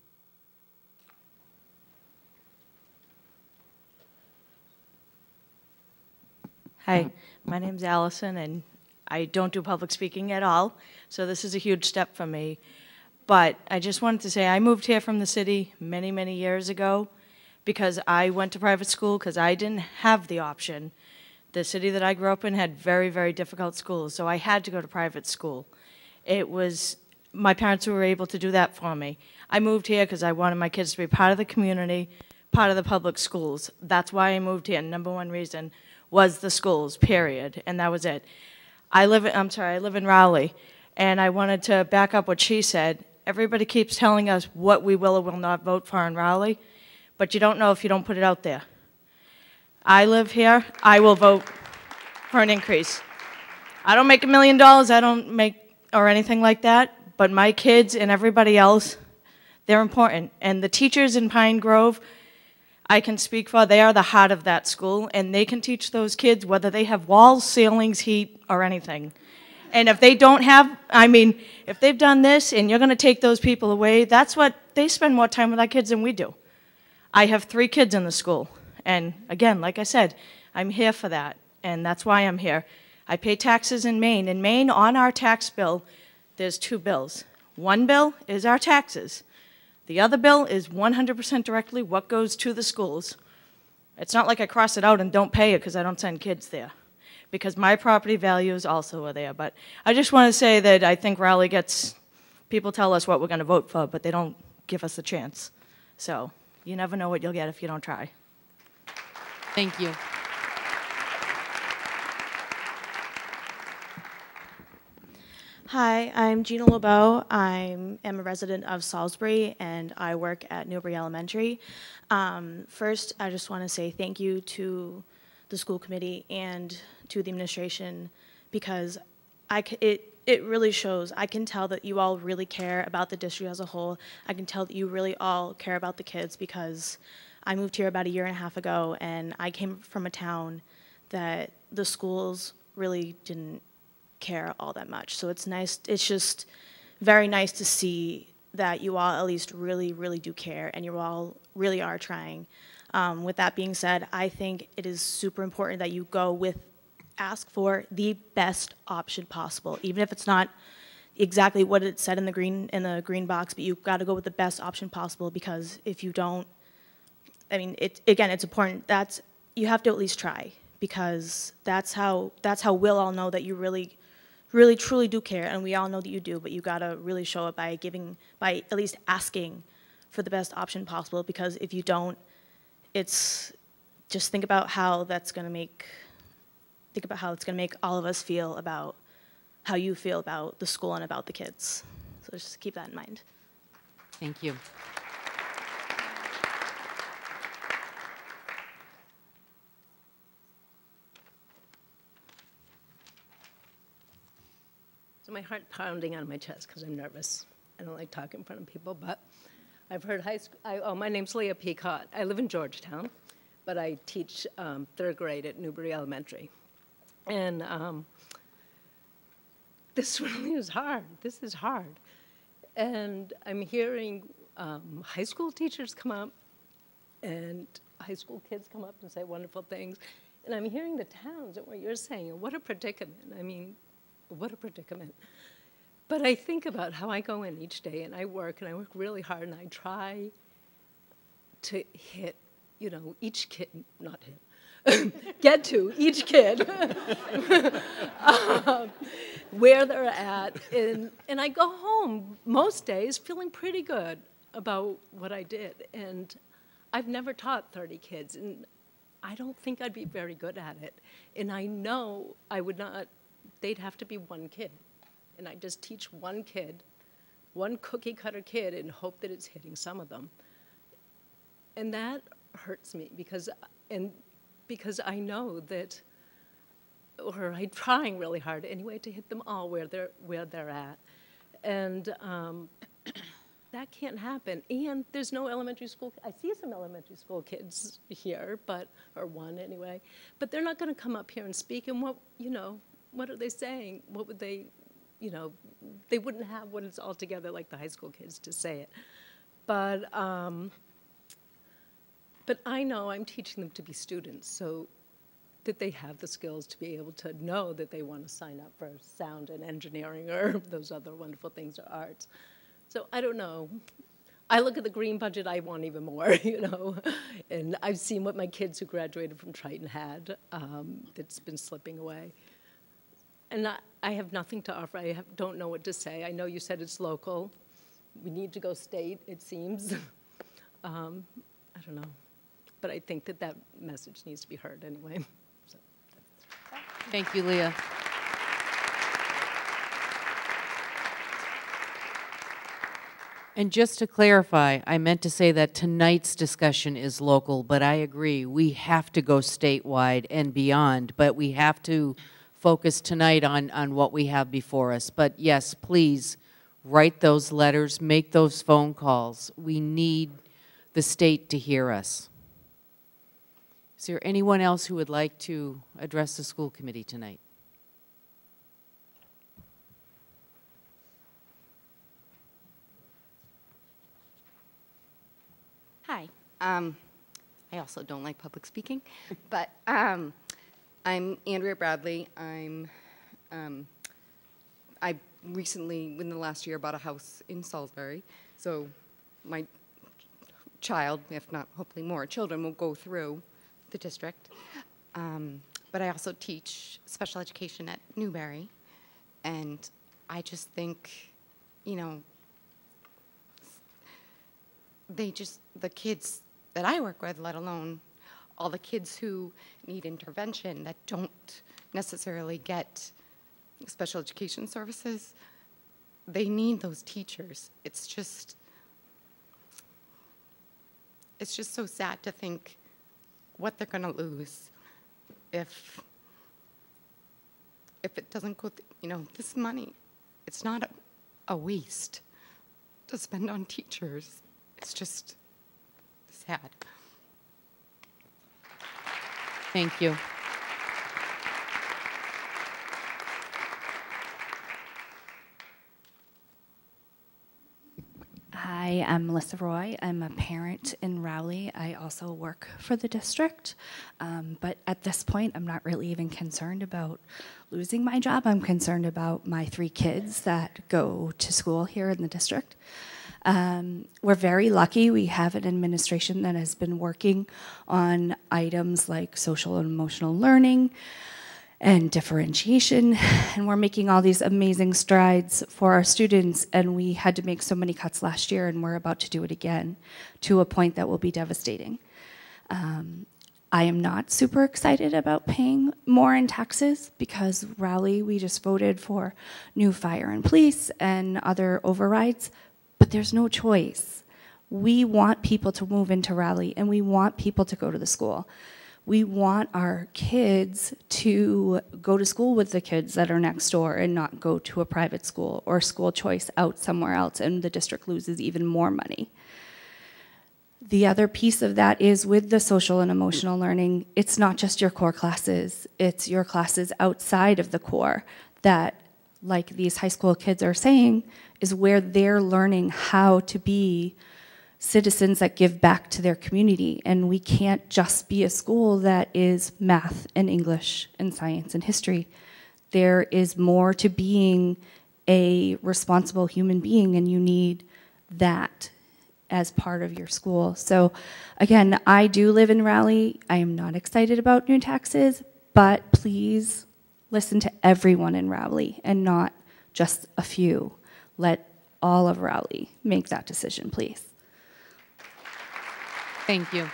Hi, my name's Allison, and I don't do public speaking at all, so this is a huge step for me. But I just wanted to say I moved here from the city many, many years ago because I went to private school because I didn't have the option. The city that I grew up in had very, very difficult schools, so I had to go to private school. It was my parents who were able to do that for me. I moved here because I wanted my kids to be part of the community, part of the public schools. That's why I moved here. Number one reason was the schools, period, and that was it. I live in Rowley, and I wanted to back up what she said. Everybody keeps telling us what we will or will not vote for in Rowley, but you don't know if you don't put it out there. I live here. I will vote for an increase. I don't make $1 million. I don't make or anything like that, but my kids and everybody else, they're important. And the teachers in Pine Grove, I can speak for, they are the heart of that school, and they can teach those kids whether they have walls, ceilings, heat, or anything. And if they don't have, if they've done this and you're going to take those people away, that's what, they spend more time with our kids than we do. I have 3 kids in the school, and again, like I said, I'm here for that, and that's why I'm here. I pay taxes in Maine. In Maine, on our tax bill, there's 2 bills. One bill is our taxes. The other bill is 100% directly what goes to the schools. It's not like I cross it out and don't pay it because I don't send kids there, because my property values also are there. But I just want to say that I think Rowley gets, people tell us what we're going to vote for, but they don't give us a chance. So you never know what you'll get if you don't try. Thank you. Hi, I'm Gina LeBeau. I am a resident of Salisbury, and I work at Newbury Elementary. First, I just want to say thank you to the school committee and to the administration, because it really shows. I can tell that you all really care about the district as a whole. I can tell that you really all care about the kids, because I moved here about 1.5 years ago, and I came from a town that the schools really didn't care all that much. So it's nice, it's just very nice to see that you all at least really, really do care, and you all really are trying. With that being said, I think it is super important that you ask for the best option possible, even if it's not exactly what it said in the green box, but you've got to go with the best option possible, because if you don't, I mean, it's important. You have to at least try, because that's how we'll all know that you really, really, truly do care, and we all know that you do, but you got to really show it by at least asking for the best option possible, because if you don't, just think about how it's going to make all of us feel about how you feel about the school and about the kids. So just keep that in mind. Thank you. So my heart pounding out of my chest because I'm nervous. I don't like talking in front of people, but I've heard high school. My name's Leah Peacock. I live in Georgetown, but I teach third grade at Newbury Elementary. And this really is hard. This is hard. And I'm hearing high school teachers come up and high school kids come up and say wonderful things. And I'm hearing the towns and what you're saying, and what a predicament. I mean, what a predicament. But I think about how I go in each day and I work really hard, and I try to hit, each kid, not hit, get to each kid where they're at. And I go home most days feeling pretty good about what I did. And I've never taught 30 kids, and I don't think I'd be very good at it. And I know I would not, they'd have to be one kid. And I just teach one kid, one cookie cutter kid, and hope that it's hitting some of them. And that hurts me because I know that, or I'm trying really hard anyway to hit them all where they're at. And that can't happen. And there's no elementary school. I see some elementary school kids here, or one anyway, but they're not going to come up here and speak. And what are they saying? What would they, they wouldn't have what it's all together like the high school kids to say it. But I know I'm teaching them to be students, so that they have the skills to be able to know that they want to sign up for sound and engineering or those other wonderful things, or arts. So I don't know. I look at the green budget, I want even more, And I've seen what my kids who graduated from Triton had that's been slipping away. And I have nothing to offer. I don't know what to say. I know you said it's local. We need to go state, it seems. I don't know. But I think that message needs to be heard anyway. So. Thank you, Leah. And just to clarify, I meant to say that tonight's discussion is local, but I agree, we have to go statewide and beyond, but we have to focus tonight on what we have before us. But yes, please, write those letters, make those phone calls. We need the state to hear us. Is there anyone else who would like to address the school committee tonight? Hi. I also don't like public speaking, but I'm Andrea Bradley. I recently, within the last year, bought a house in Salisbury, so my child, if not hopefully more children, will go through the district. But I also teach special education at Newbury, and I just think, the kids that I work with, let alone all the kids who need intervention that don't necessarily get special education services, they need those teachers. It's just so sad to think what they're going to lose if it doesn't go, this money, it's not a waste to spend on teachers. It's just sad. Thank you. Hi, Hi, I'm Melissa Roy. I'm a parent in Rowley. I also work for the district. But at this point, I'm not really even concerned about losing my job. I'm concerned about my 3 kids that go to school here in the district. We're very lucky. We have an administration that has been working on items like social and emotional learning and differentiation, and we're making all these amazing strides for our students, and we had to make so many cuts last year, and we're about to do it again to a point that will be devastating. I am not super excited about paying more in taxes because Rowley, we just voted for new fire and police and other overrides, but there's no choice. We want people to move into Rowley, and we want people to go to the school. We want our kids to go to school with the kids that are next door and not go to a private school or school choice out somewhere else, and the district loses even more money. The other piece of that is with the social and emotional learning, it's not just your core classes, it's your classes outside of the core that, like these high school kids are saying, is where they're learning how to be citizens that give back to their community. And we can't just be a school that is math and English and science and history. There is more to being a responsible human being, and you need that as part of your school. So again, I do live in Rowley. I am not excited about new taxes, but please listen to everyone in Rowley and not just a few. Let all of Rowley make that decision, please. Thank you.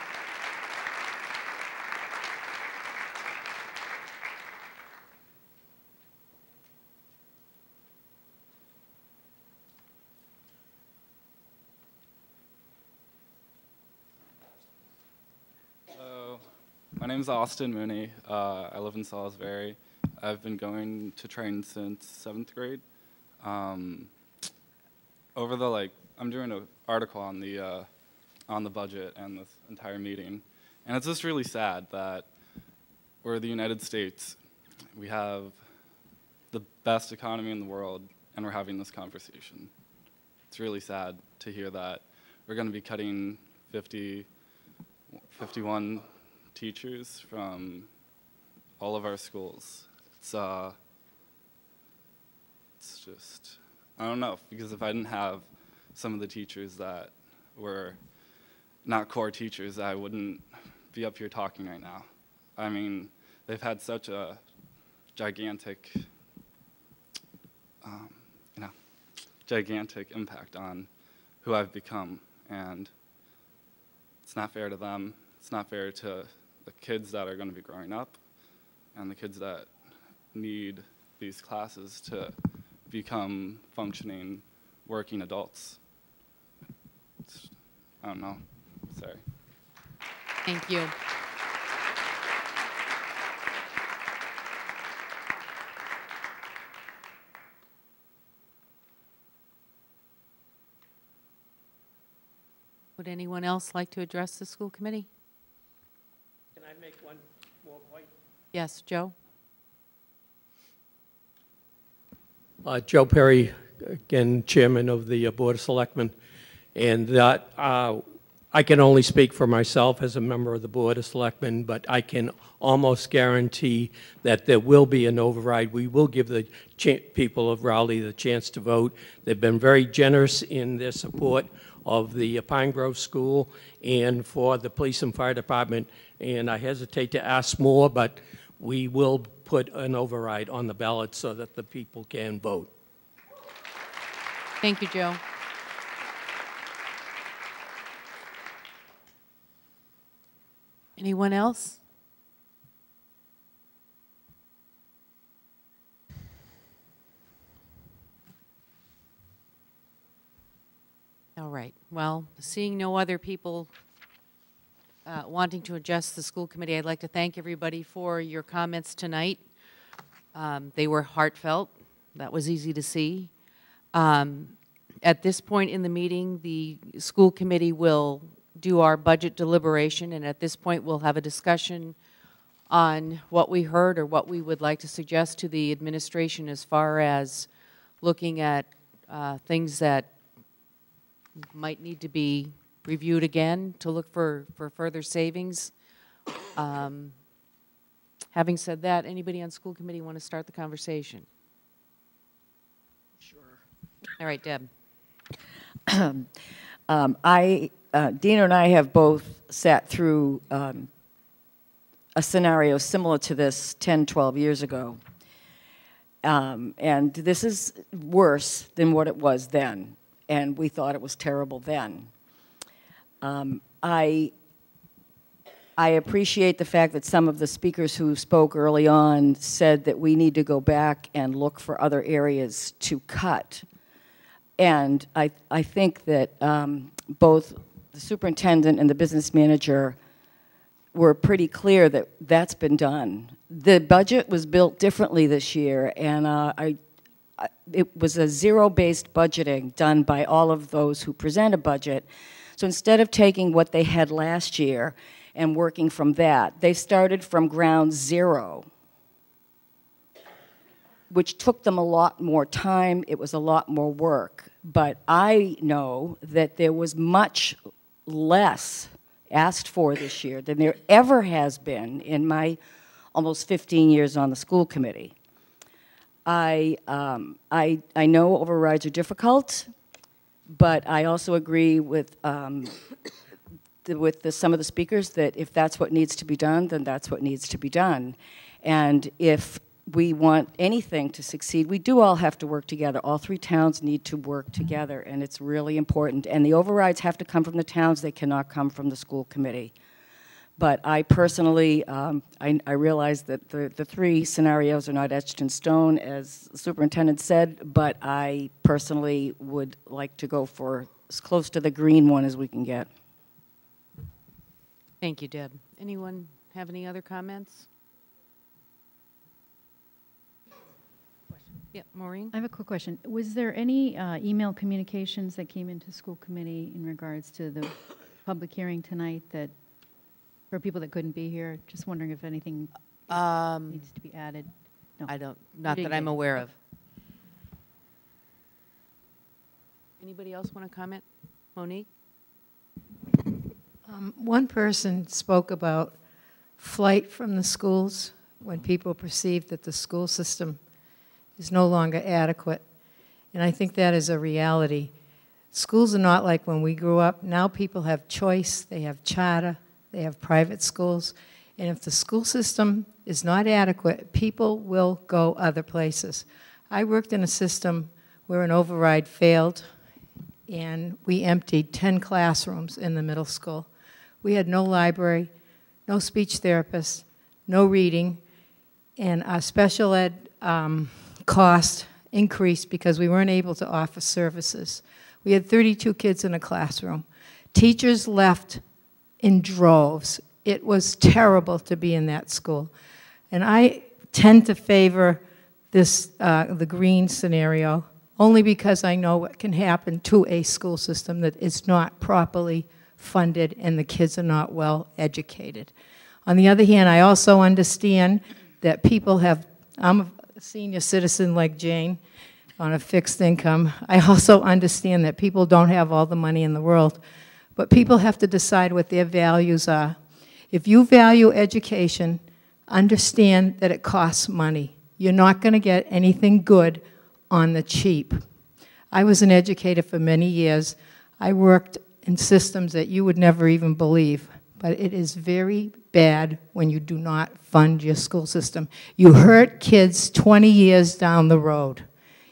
Hello, my name is Austin Mooney. I live in Salisbury. I've been going to Triton since 7th grade. I'm doing an article on the budget and this entire meeting, and it's just really sad that we're the United States. We have the best economy in the world, and we're having this conversation. It's really sad to hear that we're going to be cutting 51 teachers from all of our schools. It's just, I don't know, because if I didn't have some of the teachers that were not core teachers, I wouldn't be up here talking right now. I mean, they've had such a gigantic, gigantic impact on who I've become, and it's not fair to them. It's not fair to the kids that are going to be growing up and the kids that need these classes to become functioning, working adults. I don't know. Sorry. Thank you. Would anyone else like to address the school committee? Can I make one more point? Yes, Joe? Joe Perry, again, Chairman of the Board of Selectmen, and that I can only speak for myself as a member of the Board of Selectmen, but I can almost guarantee that there will be an override. We will give the people of Rowley the chance to vote. They've been very generous in their support of the Pine Grove School and for the police and fire department, and I hesitate to ask more, but we will put an override on the ballot so that the people can vote. Thank you, Joe. Anyone else? All right. Well, seeing no other people wanting to address the school committee, I'd like to thank everybody for your comments tonight. They were heartfelt. That was easy to see. At this point in the meeting, the school committee will do our budget deliberation, and at this point we'll have a discussion on what we heard or what we would like to suggest to the administration as far as looking at things that might need to be reviewed again to look for further savings. Having said that, anybody on school committee want to start the conversation? Sure. All right, Deb. Dina and I have both sat through a scenario similar to this 10, 12 years ago. And this is worse than what it was then, and we thought it was terrible then. I appreciate the fact that some of the speakers who spoke early on said that we need to go back and look for other areas to cut. And I think that both the superintendent and the business manager were pretty clear that that's been done. The budget was built differently this year, and it was a zero-based budgeting done by all of those who present a budget. So instead of taking what they had last year and working from that, they started from ground zero, which took them a lot more time. It was a lot more work. But I know that there was much less asked for this year than there ever has been in my almost 15 years on the school committee. I know overrides are difficult, but I also agree with some of the speakers that if that's what needs to be done, then that's what needs to be done. And if we want anything to succeed, we do all have to work together. All three towns need to work together, and it's really important. And the overrides have to come from the towns. They cannot come from the school committee. But I personally, I realize that the three scenarios are not etched in stone, as the superintendent said, but I personally would like to go for as close to the green one as we can get. Thank you, Deb. Anyone have any other comments? Yeah, Maureen? I have a quick question. Was there any email communications that came into school committee in regards to the public hearing tonight that, for people that couldn't be here? Just wondering if anything needs to be added. No. I don't, not that I'm aware of. Anybody else want to comment? Monique? One person spoke about flight from the schools when people perceive that the school system is no longer adequate. And I think that is a reality. Schools are not like when we grew up. Now people have choice, they have charter, they have private schools. And if the school system is not adequate, people will go other places. I worked in a system where an override failed, and we emptied 10 classrooms in the middle school. We had no library, no speech therapist, no reading, and our special ed cost increased because we weren't able to offer services. We had 32 kids in a classroom. Teachers left in droves. It was terrible to be in that school. And I tend to favor this, the green scenario, only because I know what can happen to a school system that is not properly funded and the kids are not well educated. On the other hand, I also understand that people have, I'm a senior citizen like Jane on a fixed income. I also understand that people don't have all the money in the world, but people have to decide what their values are. If you value education, understand that it costs money. You're not going to get anything good on the cheap. I was an educator for many years. I worked in systems that you would never even believe, but it is very bad when you do not fund your school system. You hurt kids 20 years down the road.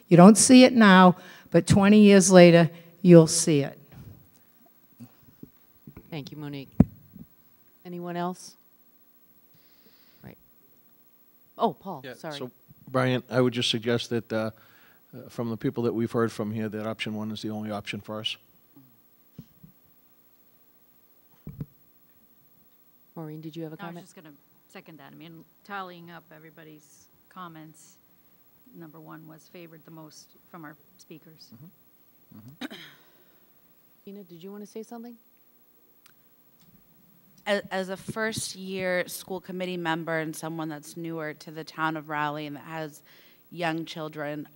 You don't see it now, but 20 years later, you'll see it. Thank you, Monique. Anyone else? Right. Oh, Paul, Yeah, sorry. So, Brian, I would just suggest that from the people that we've heard from here, that option one is the only option for us. Maureen, did you have a No, I comment? was just going to second that. I mean, tallying up everybody's comments, number one was favored the most from our speakers. Tina, did you want to say something? As a first-year school committee member and someone that's newer to the town of Raleigh and that has young children,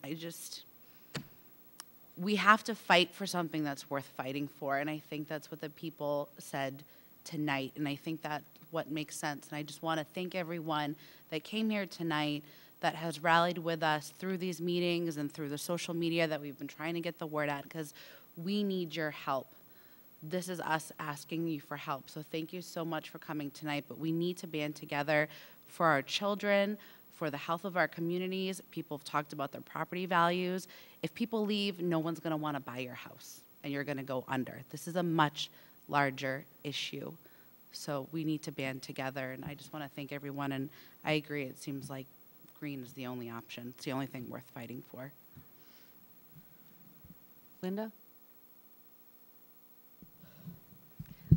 we have to fight for something that's worth fighting for, and I think that's what the people said tonight, and I think that's what makes sense. And I just want to thank everyone that came here tonight, that has rallied with us through these meetings and through the social media that we've been trying to get the word out, because we need your help. This is us asking you for help. So thank you so much for coming tonight, but we need to band together for our children, for the health of our communities. People have talked about their property values. If people leave, no one's going to want to buy your house, and you're going to go under. This is a much larger issue. So we need to band together, and I just want to thank everyone, and I agree, it seems like green is the only option. It's the only thing worth fighting for. Linda?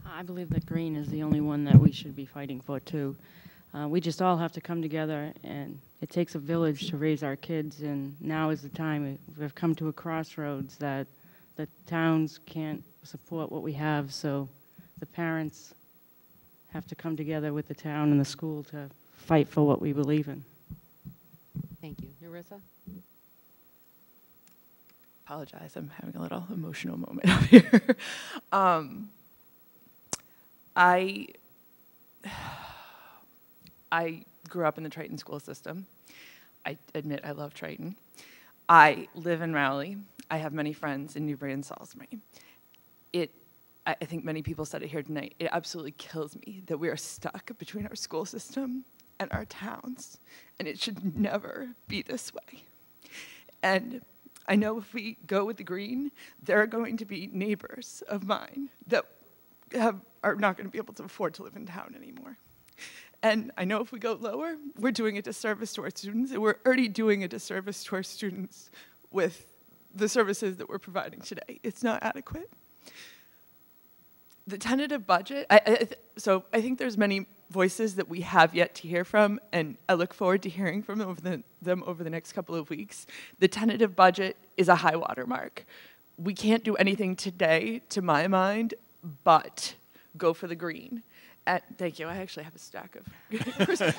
I believe that green is the only one that we should be fighting for, too. We just all have to come together, and it takes a village to raise our kids, and now is the time. We've come to a crossroads that the towns can't support what we have, so the parents have to come together with the town and the school to fight for what we believe in. Thank you. Narissa? Apologize, I'm having a little emotional moment up here. I grew up in the Triton school system. I admit I love Triton. I live in Rowley. I have many friends in Newbury and Salisbury. I think many people said it here tonight. It absolutely kills me that we are stuck between our school system and our towns, and it should never be this way. And I know if we go with the green, there are going to be neighbors of mine that are not going to be able to afford to live in town anymore. And I know if we go lower, we're doing a disservice to our students, and we're already doing a disservice to our students with the services that we're providing today. It's not adequate. The tentative budget, so I think there's many voices that we have yet to hear from, and I look forward to hearing from them over the next couple of weeks. The tentative budget is a high water mark. We can't do anything today, to my mind, but go for the green. Thank you. I actually have a stack of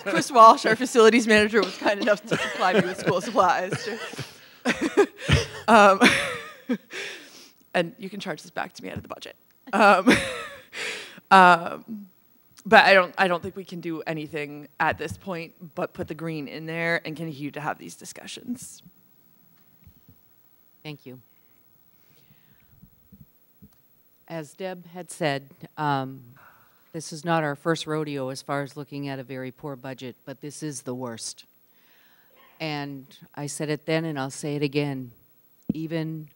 Chris Walsh, our facilities manager, was kind enough to supply me with school supplies. And you can charge this back to me out of the budget. But I don't think we can do anything at this point but put the green in there and continue to have these discussions. Thank you. As Deb had said, this is not our first rodeo as far as looking at a very poor budget, but this is the worst. And I said it then and I'll say it again. Even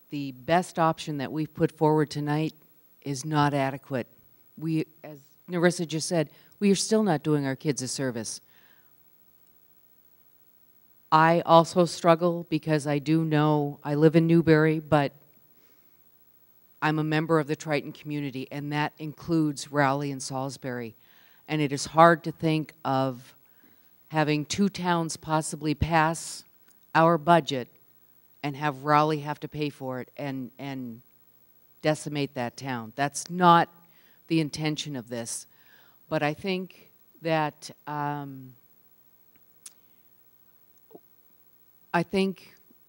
the best option that we've put forward tonight is not adequate. We, as Narissa just said, we are still not doing our kids a service. I also struggle because I do know I live in Newbury, but I'm a member of the Triton community, and that includes Rowley and Salisbury. And it is hard to think of having two towns possibly pass our budget and have Rowley have to pay for it and decimate that town. That's not the intention of this. But I think that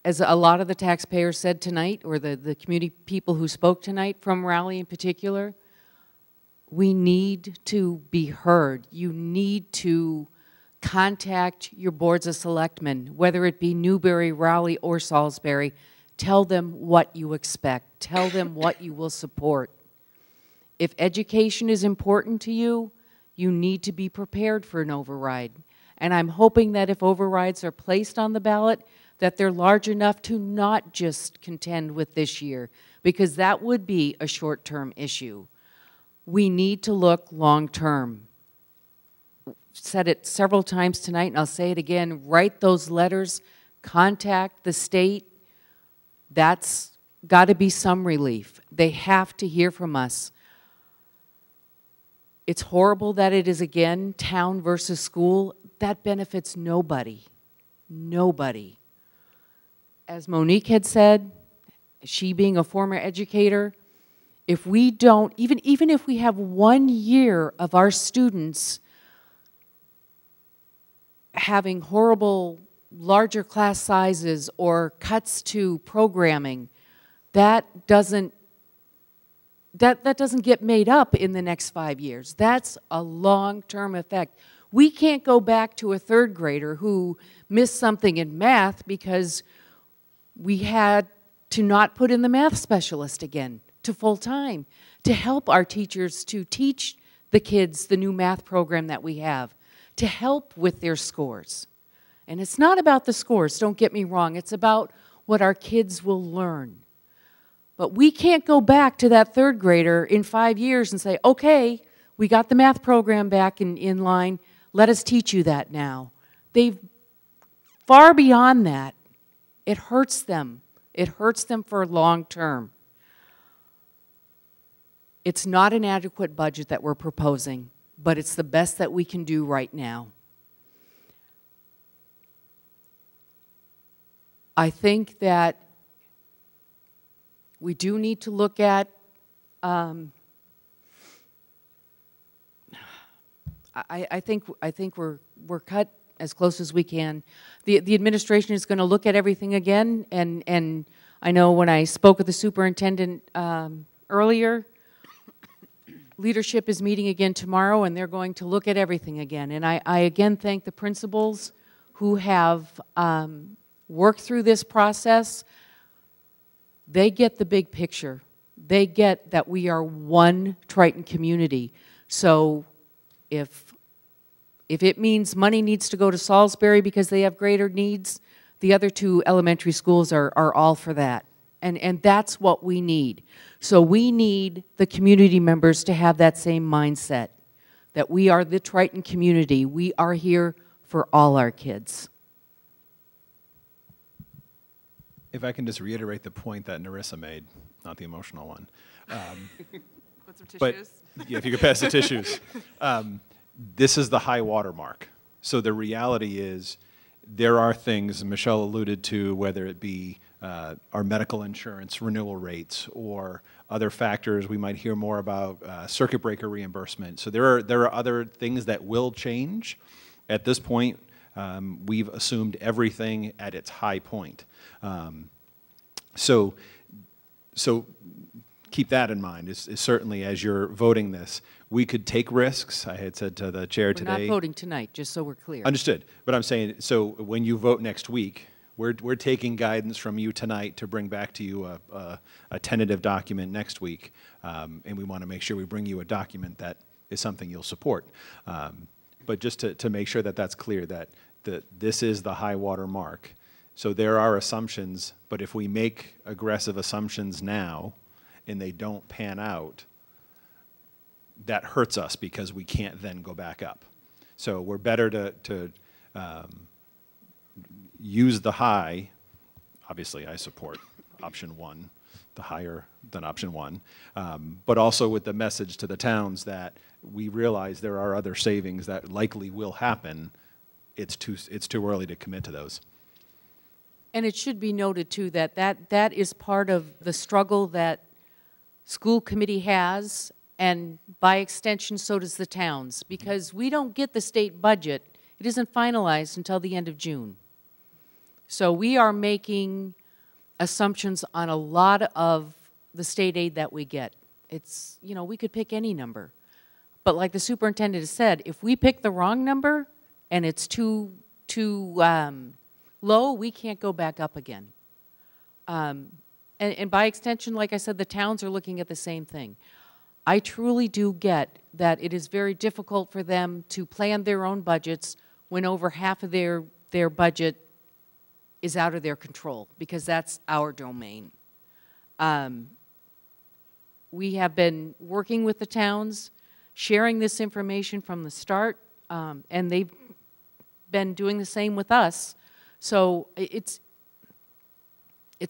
as a lot of the taxpayers said tonight, or the community people who spoke tonight from Rowley in particular, we need to be heard. You need to contact your boards of selectmen, whether it be Newbury, Rowley, or Salisbury. Tell them what you expect. Tell them what you will support. If education is important to you, you need to be prepared for an override. And I'm hoping that if overrides are placed on the ballot, that they're large enough to not just contend with this year, because that would be a short-term issue. We need to look long-term. Said it several times tonight, and I'll say it again, write those letters, contact the state. That's got to be some relief. They have to hear from us. It's horrible that it is, again, town versus school. That benefits nobody. Nobody. As Monique had said, she being a former educator, if we don't, even if we have 1 year of our students having horrible larger class sizes or cuts to programming, that doesn't get made up in the next 5 years. That's a long-term effect. We can't go back to a third grader who missed something in math because we had to not put in the math specialist again to full-time to help our teachers to teach the kids the new math program that we have, to help with their scores. And it's not about the scores, don't get me wrong. It's about what our kids will learn. But we can't go back to that third grader in 5 years and say, okay, we got the math program back in line, let us teach you that now. They've far beyond that. It hurts them. It hurts them for long term. It's not an adequate budget that we're proposing, but it's the best that we can do right now. I think that we do need to look at, I think we're cut as close as we can. The administration is going to look at everything again, and I know when I spoke with the superintendent earlier, leadership is meeting again tomorrow, and they're going to look at everything again. And I again thank the principals who have worked through this process. They get the big picture. They get that we are one Triton community. So if it means money needs to go to Salisbury because they have greater needs, the other two elementary schools are all for that. And that's what we need. So we need the community members to have that same mindset, that we are the Triton community. We are here for all our kids. If I can just reiterate the point that Narissa made, not the emotional one. Put some tissues. But, yeah, if you could pass the tissues. This is the high water mark. So the reality is there are things Michelle alluded to, whether it be our medical insurance renewal rates or other factors we might hear more about, circuit breaker reimbursement. So there are other things that will change. At this point, we've assumed everything at its high point. So keep that in mind. Is certainly as you're voting this, we could take risks. I had said to the chair today. We're not voting tonight, just so we're clear. Understood. But I'm saying, so when you vote next week, we're taking guidance from you tonight to bring back to you a tentative document next week, and we want to make sure we bring you a document that is something you'll support. But just to make sure that that's clear, that this is the high water mark. So there are assumptions, but if we make aggressive assumptions now and they don't pan out, that hurts us because we can't then go back up. So we're better to use the high. Obviously, I support option one, the higher than option one, but also with the message to the towns that we realize there are other savings that likely will happen. It's too early to commit to those. And it should be noted, too, that is part of the struggle that school committee has, and by extension, so does the towns, because we don't get the state budget. It isn't finalized until the end of June. So we are making assumptions on a lot of the state aid that we get. It's, you know, we could pick any number. But like the superintendent has said, if we pick the wrong number and it's too low, we can't go back up again. And by extension, like I said, the towns are looking at the same thing. I truly do get that it is very difficult for them to plan their own budgets when over half of their budget is out of their control, because that's our domain. We have been working with the towns, sharing this information from the start, and they've been doing the same with us. So it's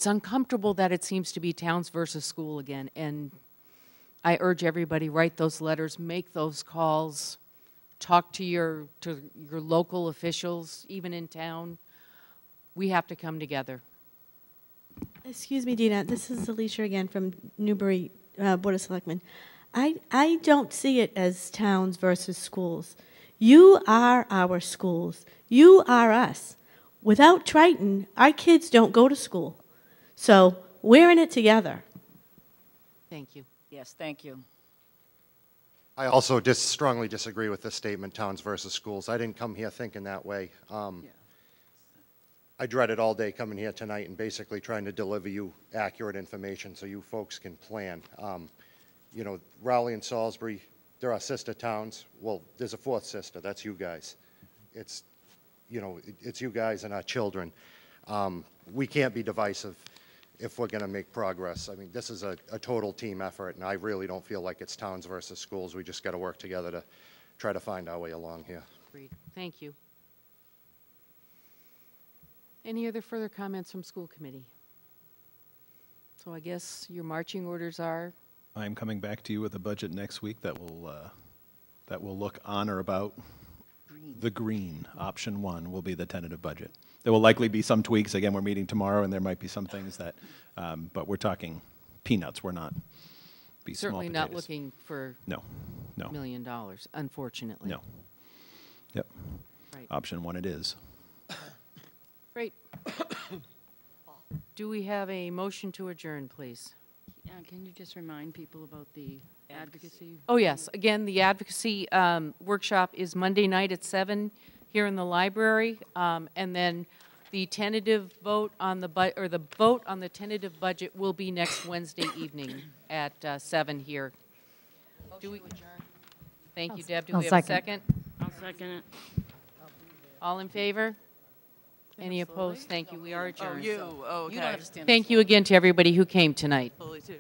uncomfortable that it seems to be towns versus school again, and I urge everybody, write those letters, make those calls, talk to your local officials, even in town. We have to come together. Excuse me, Dina, this is Alicia again from Newbury Board of Selectmen. I don't see it as towns versus schools. You are our schools. You are us. Without Triton, our kids don't go to school. So we're in it together. Thank you. Yes, thank you. I also strongly disagree with this statement, towns versus schools. I didn't come here thinking that way. I dreaded all day coming here tonight and basically trying to deliver you accurate information so you folks can plan. You know, Raleigh and Salisbury, they're our sister towns. Well, there's a fourth sister, that's you guys. It's, you know, it's you guys and our children. We can't be divisive if we're going to make progress. I mean, this is a total team effort, and I really don't feel like it's towns versus schools. We just got to work together to try to find our way along here. Agreed. Thank you. Any other further comments from school committee? So I guess your marching orders are? I'm coming back to you with a budget next week that will look on or about the green. Option 1 will be the tentative budget. There will likely be some tweaks. Again, we're meeting tomorrow, and there might be some things that, but we're talking peanuts. We're not be Certainly small not potatoes. looking for no, $1 million, unfortunately. No. Yep. Right. Option 1 it is. Great. Do we have a motion to adjourn, please? Can you just remind people about the advocacy? Oh, yes. Again, the advocacy workshop is Monday night at 7 here in the library. And then the tentative vote on the vote on the tentative budget will be next Wednesday evening at 7 here. Do we? Thank you, Deb. Do we have a second? I'll second it. All in favor? Any opposed? Thank you. We are adjourned. Oh, you. Oh, okay. Thank you again to everybody who came tonight. Fully too.